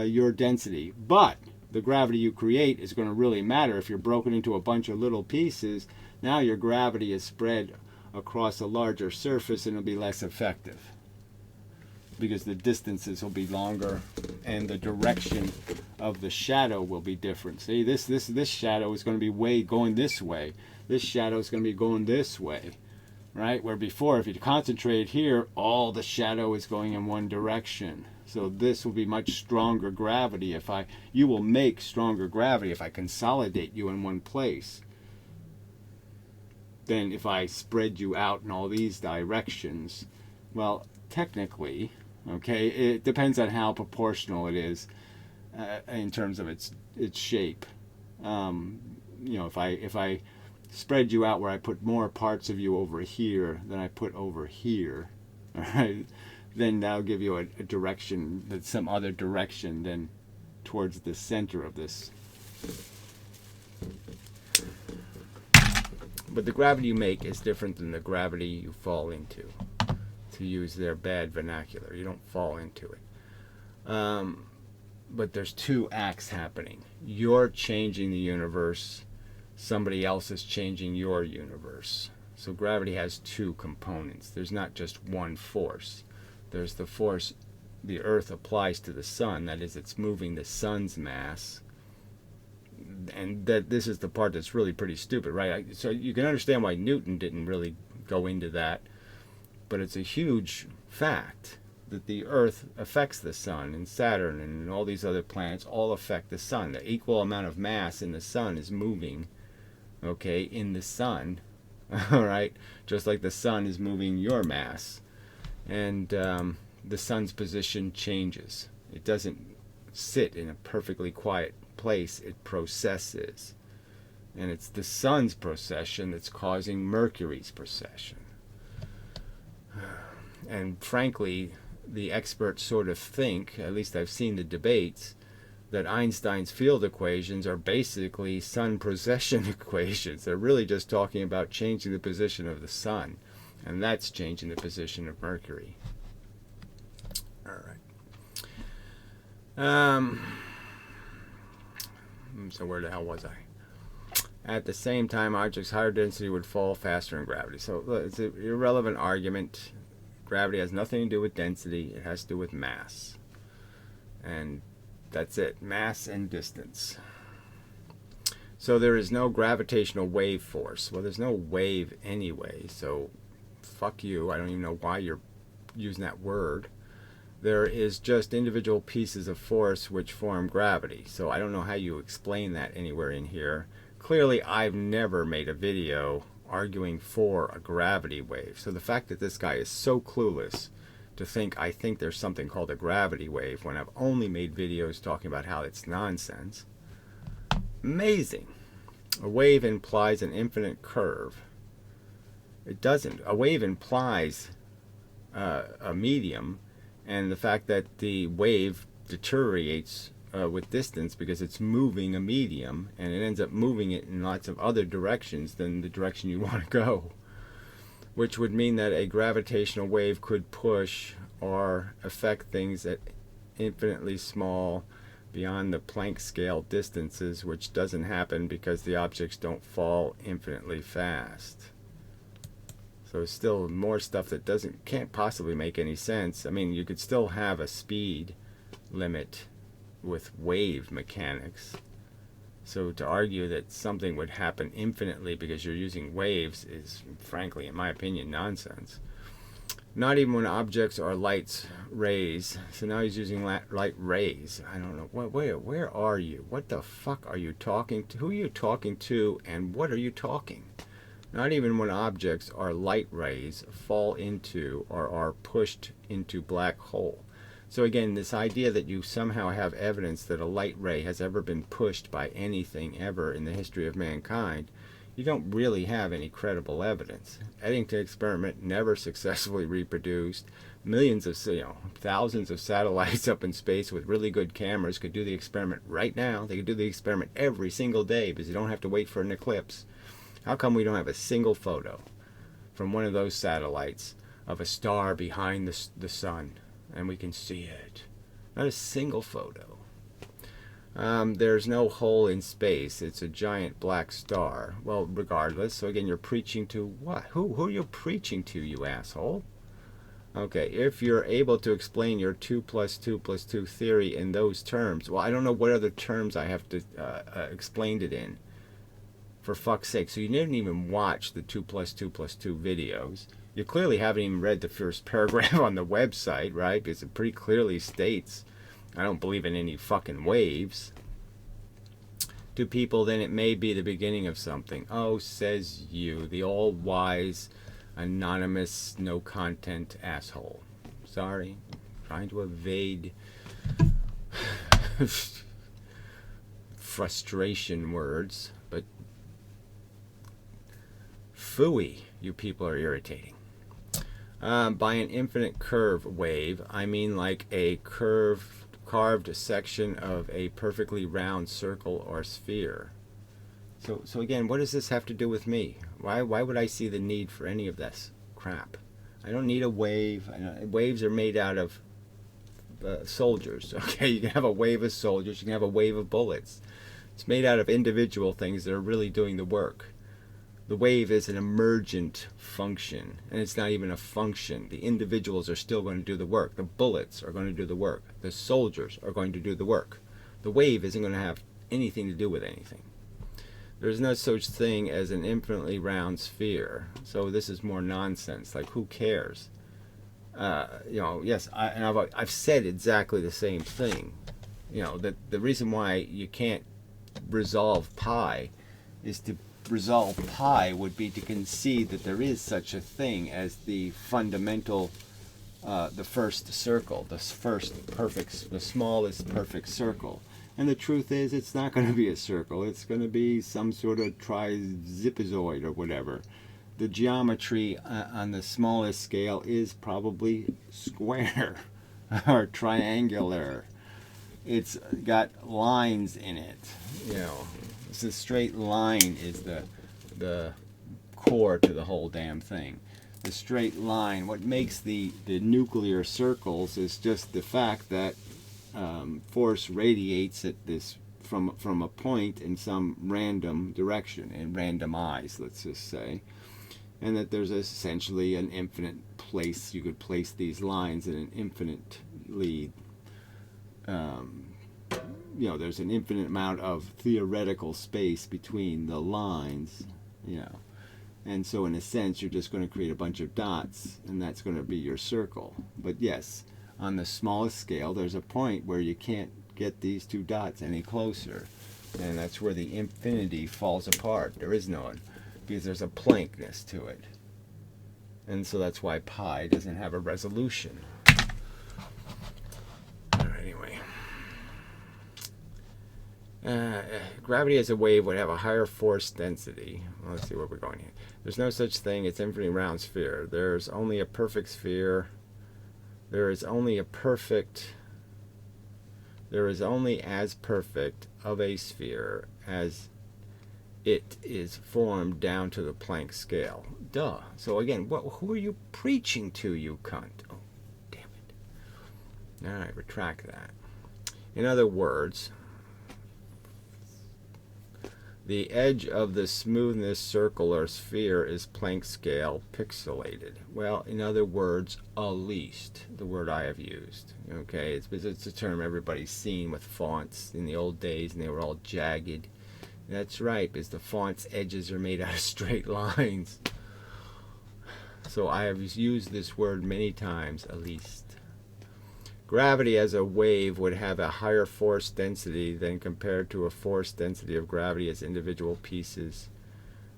your density. But the gravity you create is going to really matter if you're broken into a bunch of little pieces. Now your gravity is spread across a larger surface and it'll be less effective because the distances will be longer and the direction of the shadow will be different. See, this shadow is going to be going this way. This shadow is going to be going this way, right? Where before, if you concentrate here, all the shadow is going in one direction. So this will be much stronger gravity you will make stronger gravity if I consolidate you in one place than if I spread you out in all these directions. Well, technically, okay, it depends on how proportional it is in terms of its shape. If I spread you out where I put more parts of you over here than I put over here, all right, then that'll give you a direction that's some other direction than towards the center of this. But the gravity you make is different than the gravity you fall into, to use their bad vernacular. You don't fall into it. But there's two acts happening. You're changing the universe. Somebody else is changing your universe. So gravity has two components. There's not just one force. There's the force the Earth applies to the sun. That is, it's moving the sun's mass. And that this is the part that's really pretty stupid, right? So you can understand why Newton didn't really go into that. But it's a huge fact that the Earth affects the sun, and Saturn and all these other planets all affect the sun. The equal amount of mass in the sun is moving, okay, in the sun, all right? Just like the sun is moving your mass. And the sun's position changes. It doesn't sit in a perfectly quiet place. It processes. And it's the sun's precession that's causing Mercury's precession. And frankly, the experts sort of think, at least I've seen the debates, that Einstein's field equations are basically sun precession equations. They're really just talking about changing the position of the sun. And that's changing the position of Mercury. All right. So where the hell was I? At the same time, objects higher density would fall faster in gravity. So it's an irrelevant argument. Gravity has nothing to do with density. It has to do with mass. And that's it. Mass and distance. So there is no gravitational wave force. Well, there's no wave anyway. So fuck you. I don't even know why you're using that word. There is just individual pieces of force which form gravity. So I don't know how you explain that anywhere in here. Clearly, I've never made a video arguing for a gravity wave. So the fact that this guy is so clueless to think I think there's something called a gravity wave when I've only made videos talking about how it's nonsense. Amazing. A wave implies an infinite curve. It doesn't. A wave implies a medium, and the fact that the wave deteriorates with distance because it's moving a medium, and it ends up moving it in lots of other directions than the direction you want to go, which would mean that a gravitational wave could push or affect things at infinitely small beyond the Planck scale distances, which doesn't happen because the objects don't fall infinitely fast. So there's still more stuff that can't possibly make any sense. I mean, you could still have a speed limit with wave mechanics. So to argue that something would happen infinitely because you're using waves is, frankly, in my opinion, nonsense. Not even when objects are light rays. So now he's using light rays. I don't know. Where are you? What the fuck are you talking to? Who are you talking to, and what are you talking? Not even when objects are light rays fall into or are pushed into black hole. So again, this idea that you somehow have evidence that a light ray has ever been pushed by anything ever in the history of mankind, you don't really have any credible evidence. Eddington experiment never successfully reproduced. Millions of, thousands of satellites up in space with really good cameras could do the experiment right now. They could do the experiment every single day because you don't have to wait for an eclipse. How come we don't have a single photo from one of those satellites of a star behind the sun, and we can see it? Not a single photo. There's no hole in space. It's a giant black star. Well, regardless. So again, you're preaching to what? Who are you preaching to, you asshole? Okay, if you're able to explain your 2 + 2 + 2 theory in those terms, well, I don't know what other terms I have to explain it in. For fuck's sake. So you didn't even watch the 2 + 2 + 2 videos. You clearly haven't even read the first paragraph on the website, right? Because it pretty clearly states, I don't believe in any fucking waves. To people, then it may be the beginning of something. Oh, says you, the all-wise, anonymous, no-content asshole. Sorry. Trying to evade frustration words, but phooey, you people are irritating. By an infinite curve wave, I mean like a carved section of a perfectly round circle or sphere. So again, what does this have to do with me? Why would I see the need for any of this crap? I don't need a wave. Waves are made out of soldiers. Okay, you can have a wave of soldiers. You can have a wave of bullets. It's made out of individual things that are really doing the work. The wave is an emergent function, and it's not even a function. The individuals are still going to do the work. The bullets are going to do the work. The soldiers are going to do the work. The wave isn't going to have anything to do with anything. There's no such thing as an infinitely round sphere. So this is more nonsense. Like, who cares? Yes, I've said exactly the same thing. That the reason why you can't resolve pi is to resolve pi would be to concede that there is such a thing as the fundamental, the first circle, the smallest perfect circle. And the truth is, it's not going to be a circle. It's going to be some sort of trizipizoid or whatever. The geometry on the smallest scale is probably square or triangular. It's got lines in it, It's a straight line is the core to the whole damn thing. The straight line, what makes the nuclear circles is just the fact that force radiates at this from a point in some random direction, and randomized, let's just say, and that there's essentially an infinite place. You could place these lines in an infinitely there's an infinite amount of theoretical space between the lines, and so in a sense you're just going to create a bunch of dots, and that's going to be your circle. But yes, on the smallest scale there's a point where you can't get these two dots any closer, and that's where the infinity falls apart. There is no one, because there's a Planckness to it, and so that's why pi doesn't have a resolution. Anyway, gravity as a wave would have a higher force density. Well, let's see where we're going here. There's no such thing. It's infinitely round sphere. There's only a perfect sphere. There is only as perfect of a sphere as it is formed down to the Planck scale. Duh. So again, who are you preaching to, you cunt? Oh, damn it. All right, retract that. In other words, the edge of the smoothness circle or sphere is Planck scale pixelated. Well, in other words, least, the word I have used. Okay, it's a term everybody's seen with fonts in the old days, and they were all jagged. That's right, because the font's edges are made out of straight lines. So I have used this word many times, least. Gravity as a wave would have a higher force density than compared to a force density of gravity as individual pieces.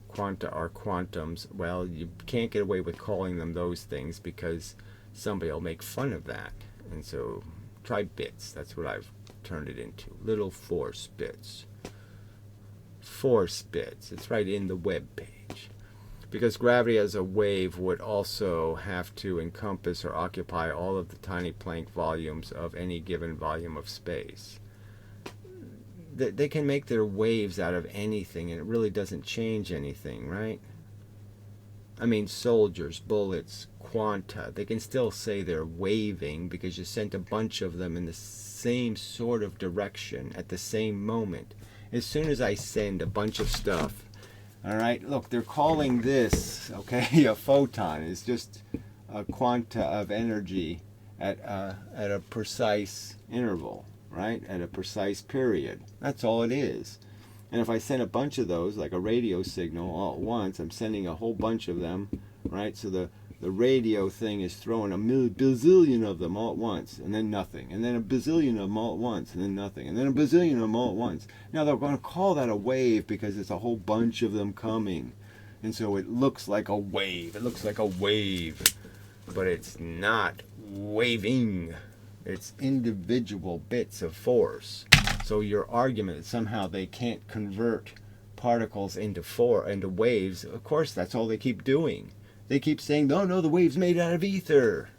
Quanta are quantums. Well, you can't get away with calling them those things because somebody will make fun of that. And so try bits. That's what I've turned it into. Little force bits. Force bits. It's right in the web page. Because gravity as a wave would also have to encompass or occupy all of the tiny Planck volumes of any given volume of space. They can make their waves out of anything, and it really doesn't change anything, right? I mean, soldiers, bullets, quanta, they can still say they're waving because you sent a bunch of them in the same sort of direction at the same moment. As soon as I send a bunch of stuff, all right, look, they're calling this, okay, a photon. It's just a quanta of energy at a precise interval, right, at a precise period. That's all it is. And if I send a bunch of those, like a radio signal all at once, I'm sending a whole bunch of them, right? So the radio thing is throwing a bazillion of them all at once, and then nothing. And then a bazillion of them all at once, and then nothing. And then a bazillion of them all at once. Now they're going to call that a wave because it's a whole bunch of them coming. And so it looks like a wave. It looks like a wave. But it's not waving. It's individual bits of force. So your argument that somehow they can't convert particles into waves, of course that's all they keep doing. They keep saying, no, the wave's made out of ether.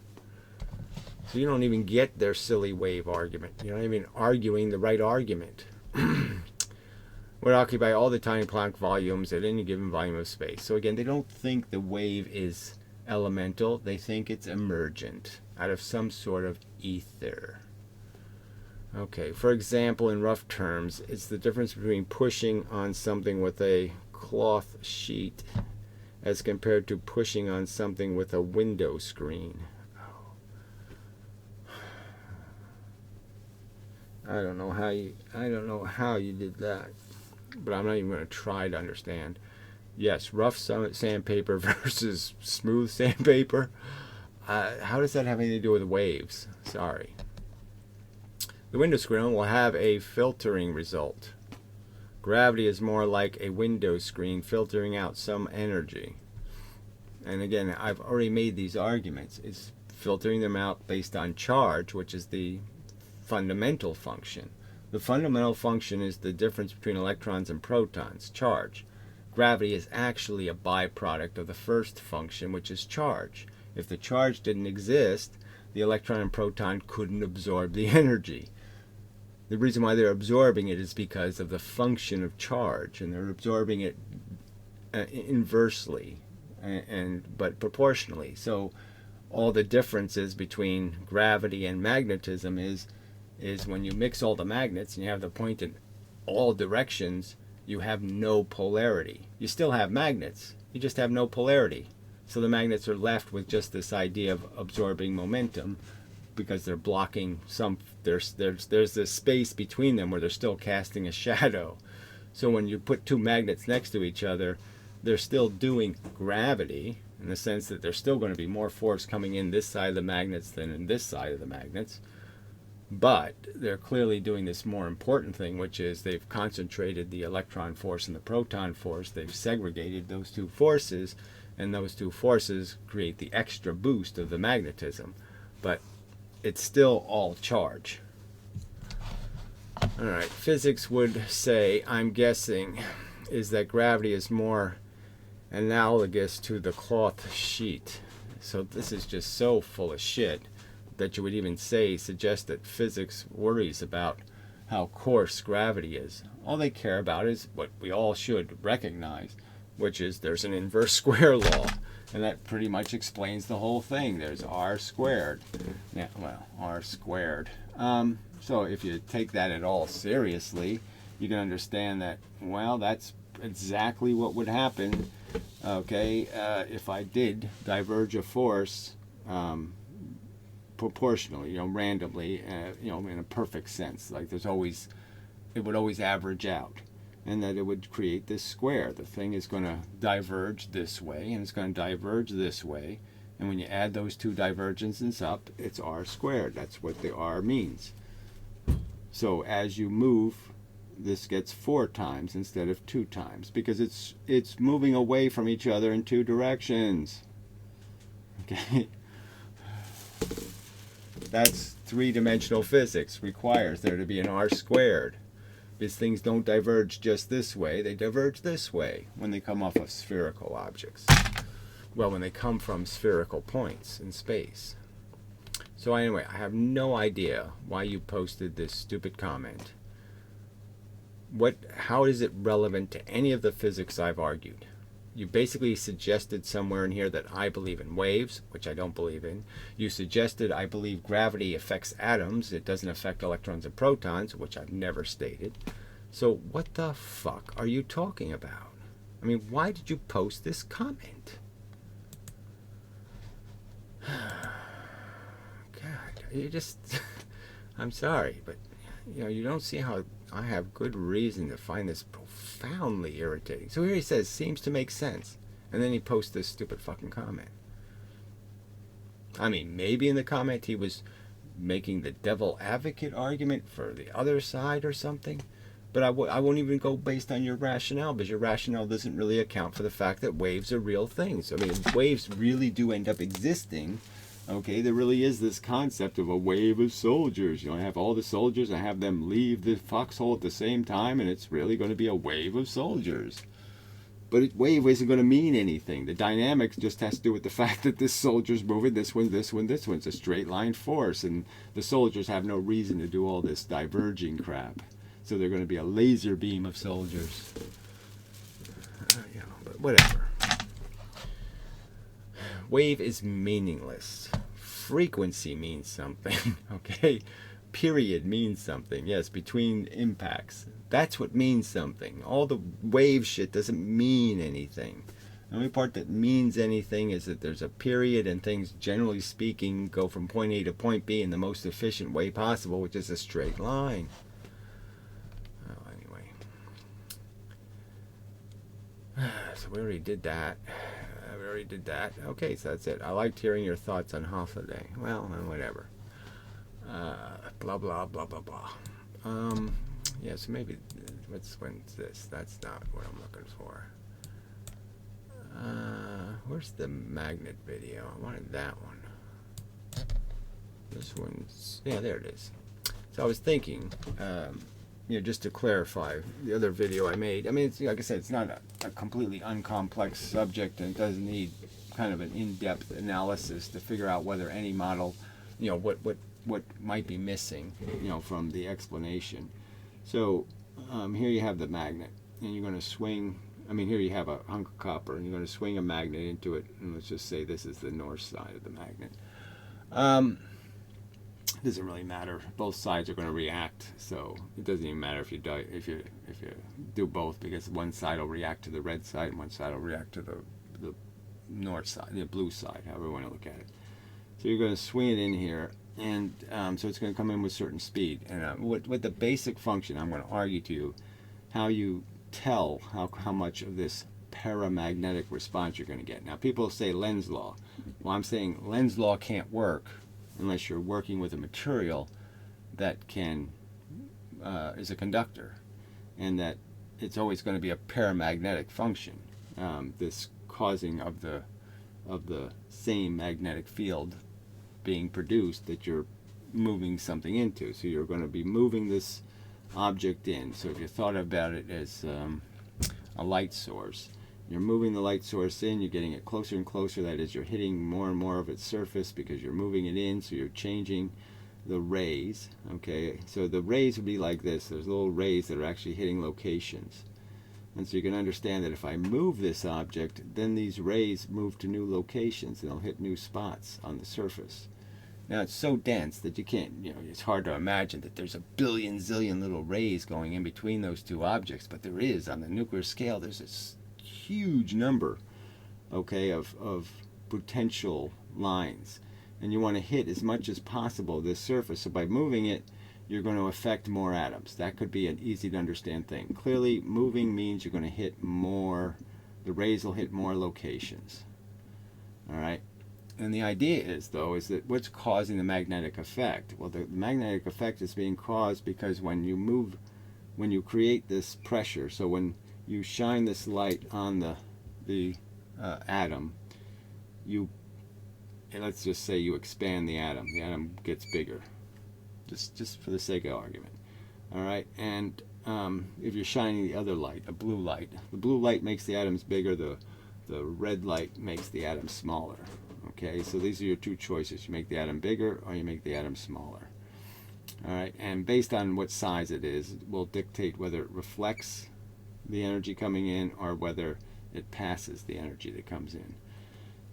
So you don't even get their silly wave argument. You're not even arguing the right argument. Would occupy all the tiny Planck volumes at any given volume of space. So again, they don't think the wave is elemental. They think it's emergent out of some sort of ether. Okay, for example, in rough terms, it's the difference between pushing on something with a cloth sheet as compared to pushing on something with a window screen. I don't know how you did that, but I'm not even going to try to understand. Yes, rough sandpaper versus smooth sandpaper. How does that have anything to do with waves? Sorry. The window screen will have a filtering result. Gravity is more like a window screen filtering out some energy. And again, I've already made these arguments. It's filtering them out based on charge, which is the fundamental function. The fundamental function is the difference between electrons and protons, charge. Gravity is actually a byproduct of the first function, which is charge. If the charge didn't exist, the electron and proton couldn't absorb the energy. The reason why they're absorbing it is because of the function of charge, and they're absorbing it inversely, but proportionally. So all the differences between gravity and magnetism is when you mix all the magnets and you have the point in all directions, you have no polarity. You still have magnets, you just have no polarity. So the magnets are left with just this idea of absorbing momentum, because they're blocking there's this space between them where they're still casting a shadow. So when you put two magnets next to each other, they're still doing gravity, in the sense that there's still going to be more force coming in this side of the magnets than in this side of the magnets. But they're clearly doing this more important thing, which is they've concentrated the electron force and the proton force. They've segregated those two forces, and those two forces create the extra boost of the magnetism. But it's still all charge. All right, physics would say, I'm guessing, is that gravity is more analogous to the cloth sheet. So this is just so full of shit that you would even suggest that physics worries about how coarse gravity is. All they care about is what we all should recognize, which is there's an inverse square law. And that pretty much explains the whole thing. There's r squared. Yeah, well, r squared. So if you take that at all seriously, you can understand that, well, that's exactly what would happen, okay, if I did diverge a force proportionally, randomly, in a perfect sense. Like it would always average out. And that it would create this square. The thing is going to diverge this way, and it's going to diverge this way. And when you add those two divergences up, it's r squared. That's what the r means. So as you move, this gets 4 times instead of 2 times, because it's moving away from each other in 2 directions. Okay? That's 3-dimensional physics. Requires there to be an r squared. Because things don't diverge just this way, they diverge this way when they come off of spherical objects. Well, when they come from spherical points in space. So anyway, I have no idea why you posted this stupid comment. How is it relevant to any of the physics I've argued? You basically suggested somewhere in here that I believe in waves, which I don't believe in. You suggested I believe gravity affects atoms. It doesn't affect electrons and protons, which I've never stated. So what the fuck are you talking about? I mean, why did you post this comment? God, you just... I'm sorry, but you don't see how I have good reason to find this profoundly irritating. So here he says, seems to make sense. And then he posts this stupid fucking comment. I mean, maybe in the comment he was making the devil advocate argument for the other side or something. But I won't even go based on your rationale, because your rationale doesn't really account for the fact that waves are real things. I mean, waves really do end up existing. Okay, there really is this concept of a wave of soldiers. I have all the soldiers, I have them leave the foxhole at the same time, and it's really going to be a wave of soldiers. But wave isn't going to mean anything. The dynamics just has to do with the fact that this soldier's moving, this one, this one, this one. It's a straight line force, and the soldiers have no reason to do all this diverging crap. So they're going to be a laser beam of soldiers. But whatever. Wave is meaningless. Frequency means something, okay? Period means something. Yes, between impacts. That's what means something. All the wave shit doesn't mean anything. The only part that means anything is that there's a period and things, generally speaking, go from point A to point B in the most efficient way possible, which is a straight line. Oh, anyway. So we already did that. Okay, so that's it. I liked hearing your thoughts on Holiday. Well, whatever. Blah, blah, blah, blah, blah. Yeah, so maybe, when's this? That's not what I'm looking for. Where's the magnet video? I wanted that one. This one's, yeah, there it is. So I was thinking, just to clarify the other video I made. I mean, it's, like I said, it's not a completely uncomplex subject, and it doesn't need kind of an in-depth analysis to figure out whether any model, what might be missing, from the explanation. So here you have the magnet, and you're going to swing. I mean, here you have a hunk of copper, and you're going to swing a magnet into it, and let's just say this is the north side of the magnet. It doesn't really matter. Both sides are going to react, so it doesn't even matter if you do both, because one side will react to the red side and one side will react to the north side, the blue side, however you want to look at it. So you're going to swing it in here, and so it's going to come in with certain speed. And with the basic function, I'm going to argue to you how you tell how much of this paramagnetic response you're going to get. Now, people say Lenz's law. Well, I'm saying Lenz's law can't work unless you're working with a material that is a conductor, and that it's always going to be a paramagnetic function, this causing of the same magnetic field being produced that you're moving something into. So you're going to be moving this object in. So if you thought about it as a light source, you're moving the light source in, you're getting it closer and closer. That is, you're hitting more and more of its surface because you're moving it in, so you're changing the rays. Okay, so the rays would be like this. There's little rays that are actually hitting locations. And so you can understand that if I move this object, then these rays move to new locations and they'll hit new spots on the surface. Now it's so dense that you can't, it's hard to imagine that there's a billion zillion little rays going in between those two objects, but there is. On the nuclear scale, there's this huge number, okay, of potential lines. And you want to hit as much as possible this surface. So by moving it, you're going to affect more atoms. That could be an easy to understand thing. Clearly, moving means you're going to hit more, the rays will hit more locations. All right? And the idea is, though, is that what's causing the magnetic effect? Well, the magnetic effect is being caused because when you create this pressure, so when you shine this light on the atom, let's just say you expand the atom gets bigger, just for the sake of argument. All right, and if you're shining the other light, the blue light makes the atoms bigger, the red light makes the atom smaller. Okay, so these are your two choices. You make the atom bigger or you make the atom smaller. All right, and based on what size it is, it will dictate whether it reflects the energy coming in or whether it passes the energy that comes in.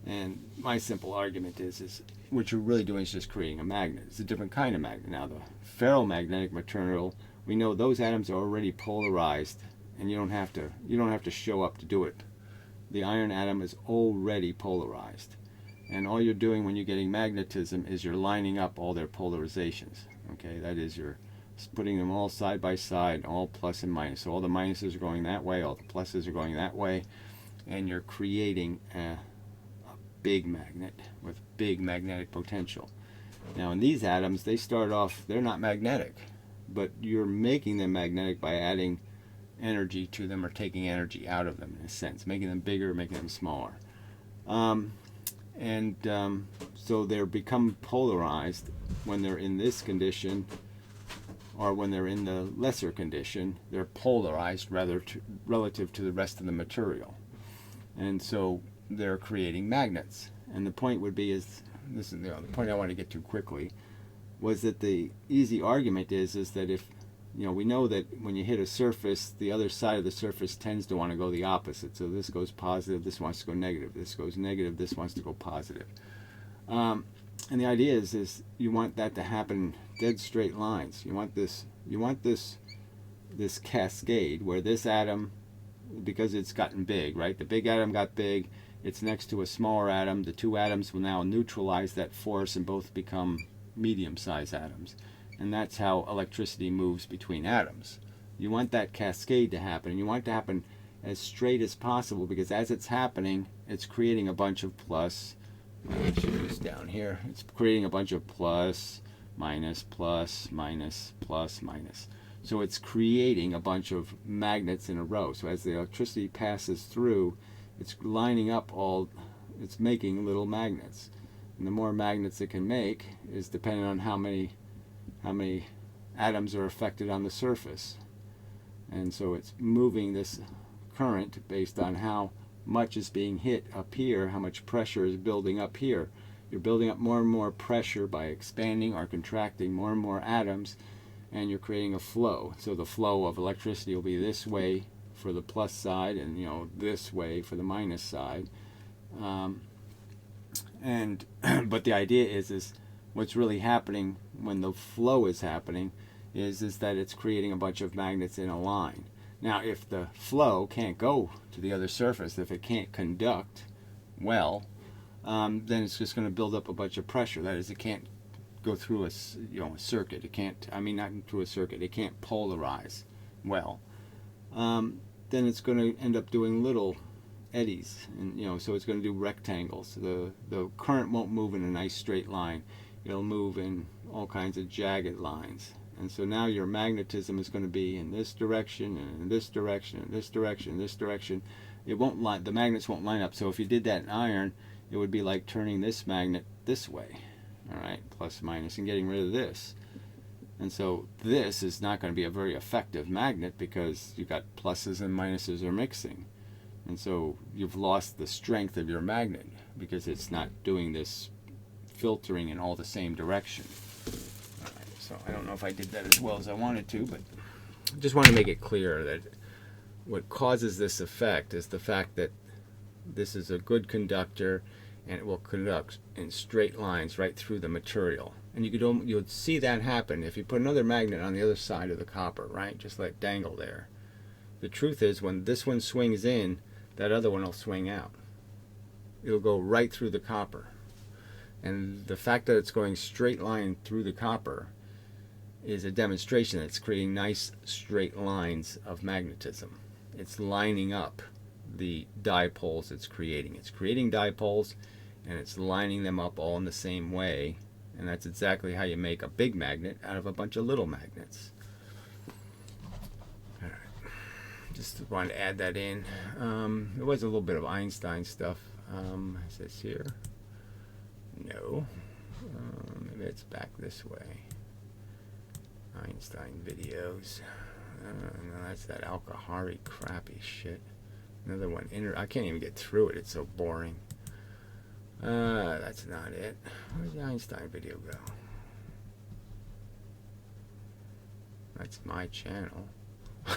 And my simple argument is what you're really doing is just creating a magnet. It's a different kind of magnet. Now, the ferromagnetic material, we know those atoms are already polarized, and you don't have to show up to do it. The iron atom is already polarized. And all you're doing when you're getting magnetism is you're lining up all their polarizations. Okay, that is, you're putting them all side by side, all plus and minus. So all the minuses are going that way, all the pluses are going that way, and you're creating a big magnet with big magnetic potential. Now, in these atoms, they start off, they're not magnetic, but you're making them magnetic by adding energy to them or taking energy out of them, in a sense, making them bigger, making them smaller. So they become polarized when they're in this condition, or when they're in the lesser condition. They're polarized relative to the rest of the material, and so they're creating magnets. And the point would be the point I want to get to quickly was that the easy argument is that if we know that when you hit a surface, the other side of the surface tends to want to go the opposite. So this goes positive, this wants to go negative. This goes negative, this wants to go positive. And the idea is you want that to happen dead straight lines. You want this cascade where this atom, because it's gotten big, right? The big atom got big. It's next to a smaller atom. The two atoms will now neutralize that force and both become medium-sized atoms. And that's how electricity moves between atoms. You want that cascade to happen, and you want it to happen as straight as possible, because as it's happening, it's creating a bunch of plus. I'll show this down here. It's creating a bunch of plus, minus, plus, minus, plus, minus. So it's creating a bunch of magnets in a row. So as the electricity passes through, it's lining up it's making little magnets. And the more magnets it can make is dependent on how many atoms are affected on the surface. And so it's moving this current based on how much is being hit up here, how much pressure is building up here. You're building up more and more pressure by expanding or contracting more and more atoms, and you're creating a flow. So the flow of electricity will be this way for the plus side, and this way for the minus side. But the idea is what's really happening when the flow is happening is that it's creating a bunch of magnets in a line. Now, if the flow can't go to the other surface, if it can't conduct well, then it's just going to build up a bunch of pressure. That is, it can't go through a circuit. It can't, not through a circuit. It can't polarize well. Then it's going to end up doing little eddies, and so it's going to do rectangles. The current won't move in a nice straight line. It'll move in all kinds of jagged lines. And so now your magnetism is going to be in this direction, and in this direction, and this direction, and this direction. It won't line. The magnets won't line up. So if you did that in iron, it would be like turning this magnet this way, all right, plus minus, and getting rid of this. And so this is not going to be a very effective magnet because you've got pluses and minuses are mixing. And so you've lost the strength of your magnet because it's not doing this filtering in all the same direction. All right, so I don't know if I did that as well as I wanted to, but I just want to make it clear that what causes this effect is the fact that this is a good conductor. and it will conduct in straight lines right through the material. And you'll see that happen if you put another magnet on the other side of the copper, right? Just let it dangle there. The truth is, when this one swings in, that other one will swing out. It'll go right through the copper. And the fact that it's going straight line through the copper is a demonstration that it's creating nice straight lines of magnetism. It's lining up the dipoles it's creating. It's creating dipoles, and it's lining them up all in the same way. And that's exactly how you make a big magnet out of a bunch of little magnets. All right. Just wanted to add that in. There was a little bit of Einstein stuff. Is this here? No. Maybe it's back this way. Einstein videos. No, that's that Alkahari crappy shit. Another one. I can't even get through it. It's so boring. That's not it. Where's the Einstein video go? That's my channel.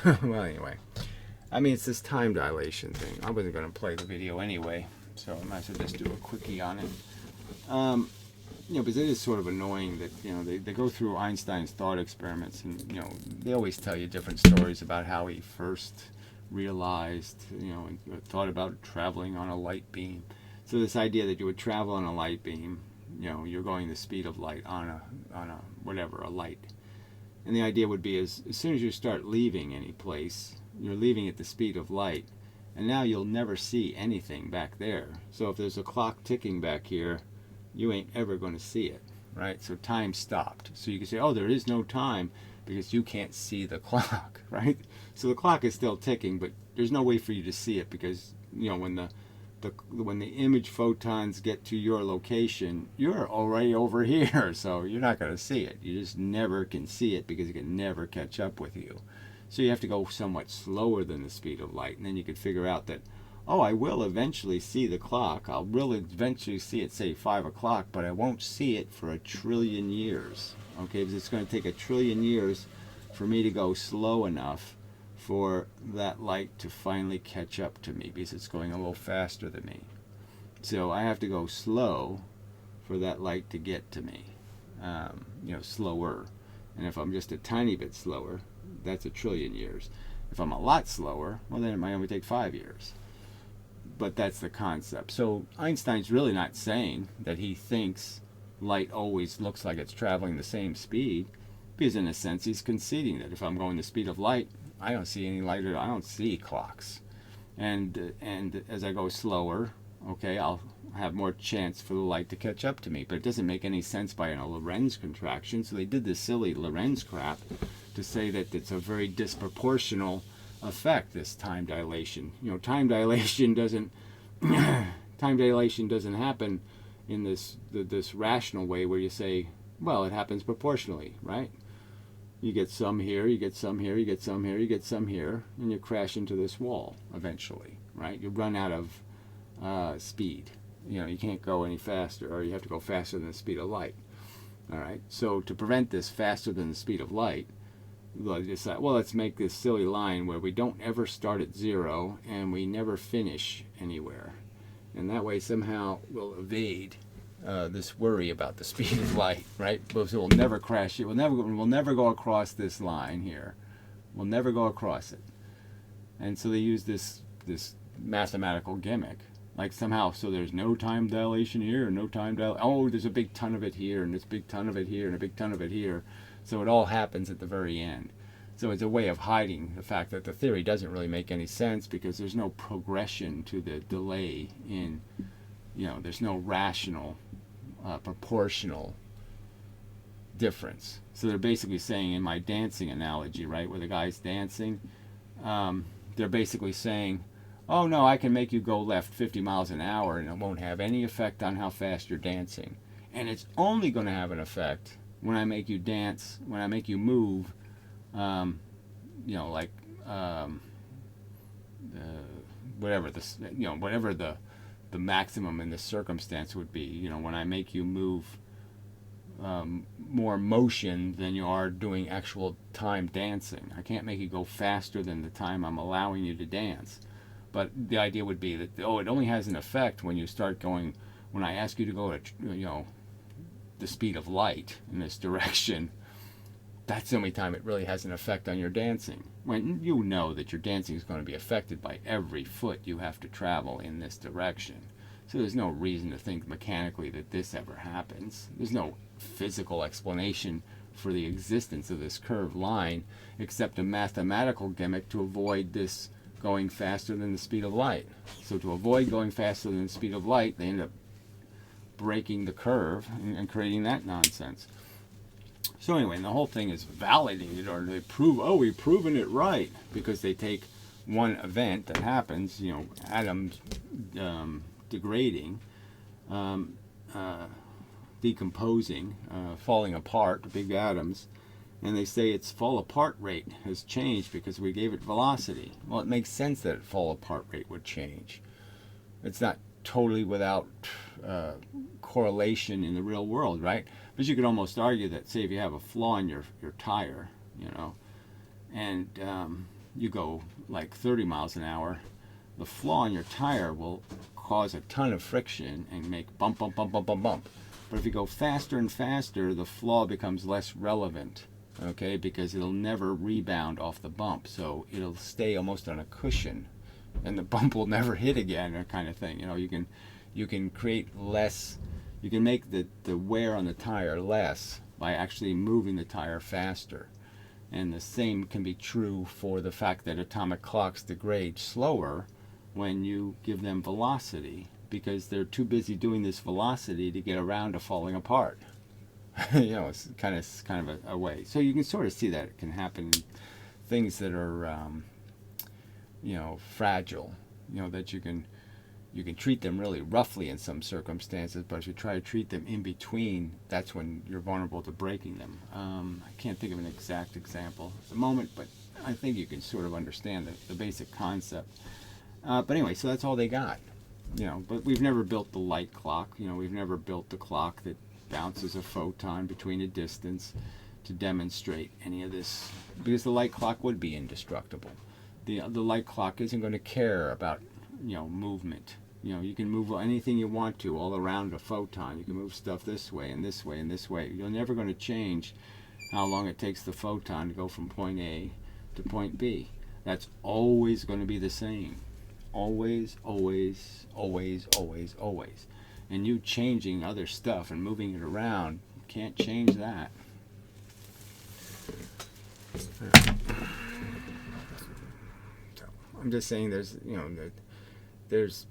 Well, anyway. I mean, it's this time dilation thing. I wasn't going to play the video anyway, so I might as well just do a quickie on it. Because it is sort of annoying that, they go through Einstein's thought experiments, and, they always tell you different stories about how he first realized, and thought about traveling on a light beam. So this idea that you would travel on a light beam, you're going the speed of light on a light. And the idea would be as soon as you start leaving any place, you're leaving at the speed of light, and now you'll never see anything back there. So if there's a clock ticking back here, you ain't ever going to see it, right? So time stopped. So you can say, oh, there is no time because you can't see the clock, right? So the clock is still ticking, but there's no way for you to see it because, when the image photons get to your location, you're already over here, so you're not going to see it. You just never can see it because it can never catch up with you. So you have to go somewhat slower than the speed of light, and then you could figure out that, oh, I will eventually see the clock. I'll really eventually see it, say 5 o'clock, but I won't see it for 1 trillion years. Okay, because it's going to take 1 trillion years for me to go slow enough for that light to finally catch up to me because it's going a little faster than me. So I have to go slow for that light to get to me, slower. And if I'm just a tiny bit slower, that's 1 trillion years. If I'm a lot slower, well, then it might only take 5 years. But that's the concept. So Einstein's really not saying that he thinks light always looks like it's traveling the same speed, because in a sense he's conceding that if I'm going the speed of light, I don't see any light, I don't see clocks. And as I go slower, okay, I'll have more chance for the light to catch up to me. But it doesn't make any sense by a Lorentz contraction. So they did this silly Lorentz crap to say that it's a very disproportional effect, this time dilation. Time dilation doesn't happen in this rational way where you say, well, it happens proportionally, right? You get some here, you get some here, you get some here, you get some here, and you crash into this wall eventually, right? You run out of speed. You can't go any faster, or you have to go faster than the speed of light. All right. So to prevent this faster than the speed of light, they'll decide, well, let's make this silly line where we don't ever start at 0 and we never finish anywhere, and that way somehow we'll evade this worry about the speed of light, right? Because we'll never crash it. We'll never go across this line here. We'll never go across it. And so they use this mathematical gimmick, like somehow, so there's no time dilation here, no time dilation. Oh, there's a big ton of it here, and there's a big ton of it here, and a big ton of it here. So it all happens at the very end. So it's a way of hiding the fact that the theory doesn't really make any sense because there's no progression to the delay in, there's no rational, proportional difference. So they're basically saying, in my dancing analogy, right, where the guy's dancing, they're basically saying, oh no, I can make you go left 50 miles an hour and it won't have any effect on how fast you're dancing. And it's only going to have an effect when I make you dance, when I make you move, whatever the maximum in this circumstance would be, when I make you move more motion than you are doing actual time dancing. I can't make you go faster than the time I'm allowing you to dance. But the idea would be that, it only has an effect when you start going when I ask you to go at, the speed of light in this direction, that's the only time it really has an effect on your dancing. When you know that your dancing is going to be affected by every foot you have to travel in this direction. So there's no reason to think mechanically that this ever happens. There's no physical explanation for the existence of this curved line except a mathematical gimmick to avoid this going faster than the speed of light. So to avoid going faster than the speed of light, they end up breaking the curve and creating that nonsense. So anyway, and the whole thing is validated, or they prove, oh, we've proven it right, because they take one event that happens, atoms degrading, decomposing, falling apart, big atoms, and they say its fall apart rate has changed because we gave it velocity. Well, it makes sense that its fall apart rate would change. It's not totally without correlation in the real world, right? But you could almost argue that, say, if you have a flaw in your tire, and you go like 30 miles an hour, the flaw in your tire will cause a ton of friction and make bump, bump, bump, bump, bump, bump. But if you go faster and faster, the flaw becomes less relevant, okay? Because it'll never rebound off the bump, so it'll stay almost on a cushion, and the bump will never hit again, or kind of thing. You can create less. You can make the wear on the tire less by actually moving the tire faster. And the same can be true for the fact that atomic clocks degrade slower when you give them velocity, because they're too busy doing this velocity to get around to falling apart. It's kind of a way. So you can sort of see that it can happen in things that are, fragile. That you can treat them really roughly in some circumstances, but if you try to treat them in between, that's when you're vulnerable to breaking them. I can't think of an exact example at the moment, but I think you can sort of understand the basic concept. But anyway, so that's all they got. But we've never built the light clock. We've never built the clock that bounces a photon between a distance to demonstrate any of this, because the light clock would be indestructible. The light clock isn't going to care about movement. You can move anything you want to all around a photon. You can move stuff this way and this way and this way. You're never going to change how long it takes the photon to go from point A to point B. That's always going to be the same. Always, always, always, always, always. And you changing other stuff and moving it around, you can't change that. So I'm just saying there's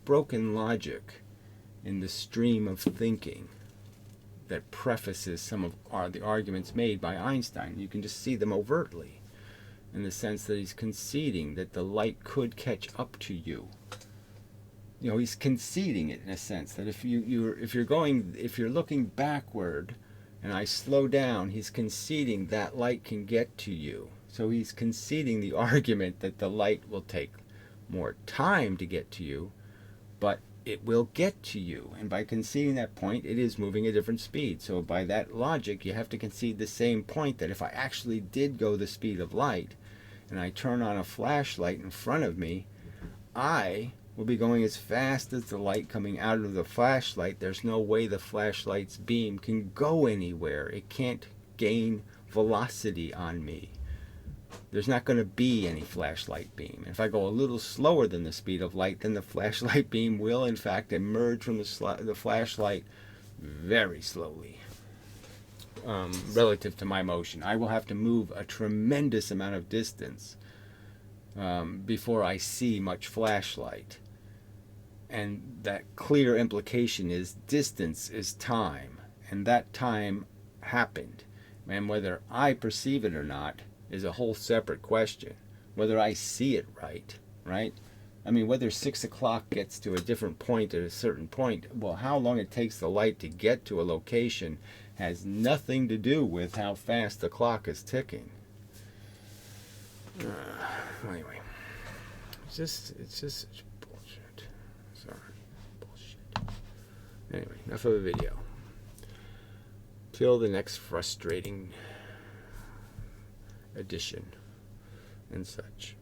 broken logic in the stream of thinking that prefaces some of the arguments made by Einstein. You can just see them overtly, in the sense that he's conceding that the light could catch up to you. He's conceding it in a sense that if you're looking backward and I slow down, he's conceding that light can get to you. So he's conceding the argument that the light will take more time to get to you, but it will get to you. And by conceding that point, it is moving at a different speed. So by that logic, you have to concede the same point, that if I actually did go the speed of light and I turn on a flashlight in front of me, I will be going as fast as the light coming out of the flashlight. There's no way the flashlight's beam can go anywhere. It can't gain velocity on me. There's not going to be any flashlight beam. If I go a little slower than the speed of light, then the flashlight beam will in fact emerge from the flashlight very slowly, relative to my motion. I will have to move a tremendous amount of distance before I see much flashlight. And that clear implication is distance is time, and that time happened. And whether I perceive it or not is a whole separate question. Whether I see it right? I mean, whether 6 o'clock gets to a different point at a certain point, well, how long it takes the light to get to a location has nothing to do with how fast the clock is ticking. Anyway, it's just bullshit. Sorry, bullshit. Anyway, enough of the video. Till the next frustrating edition and such.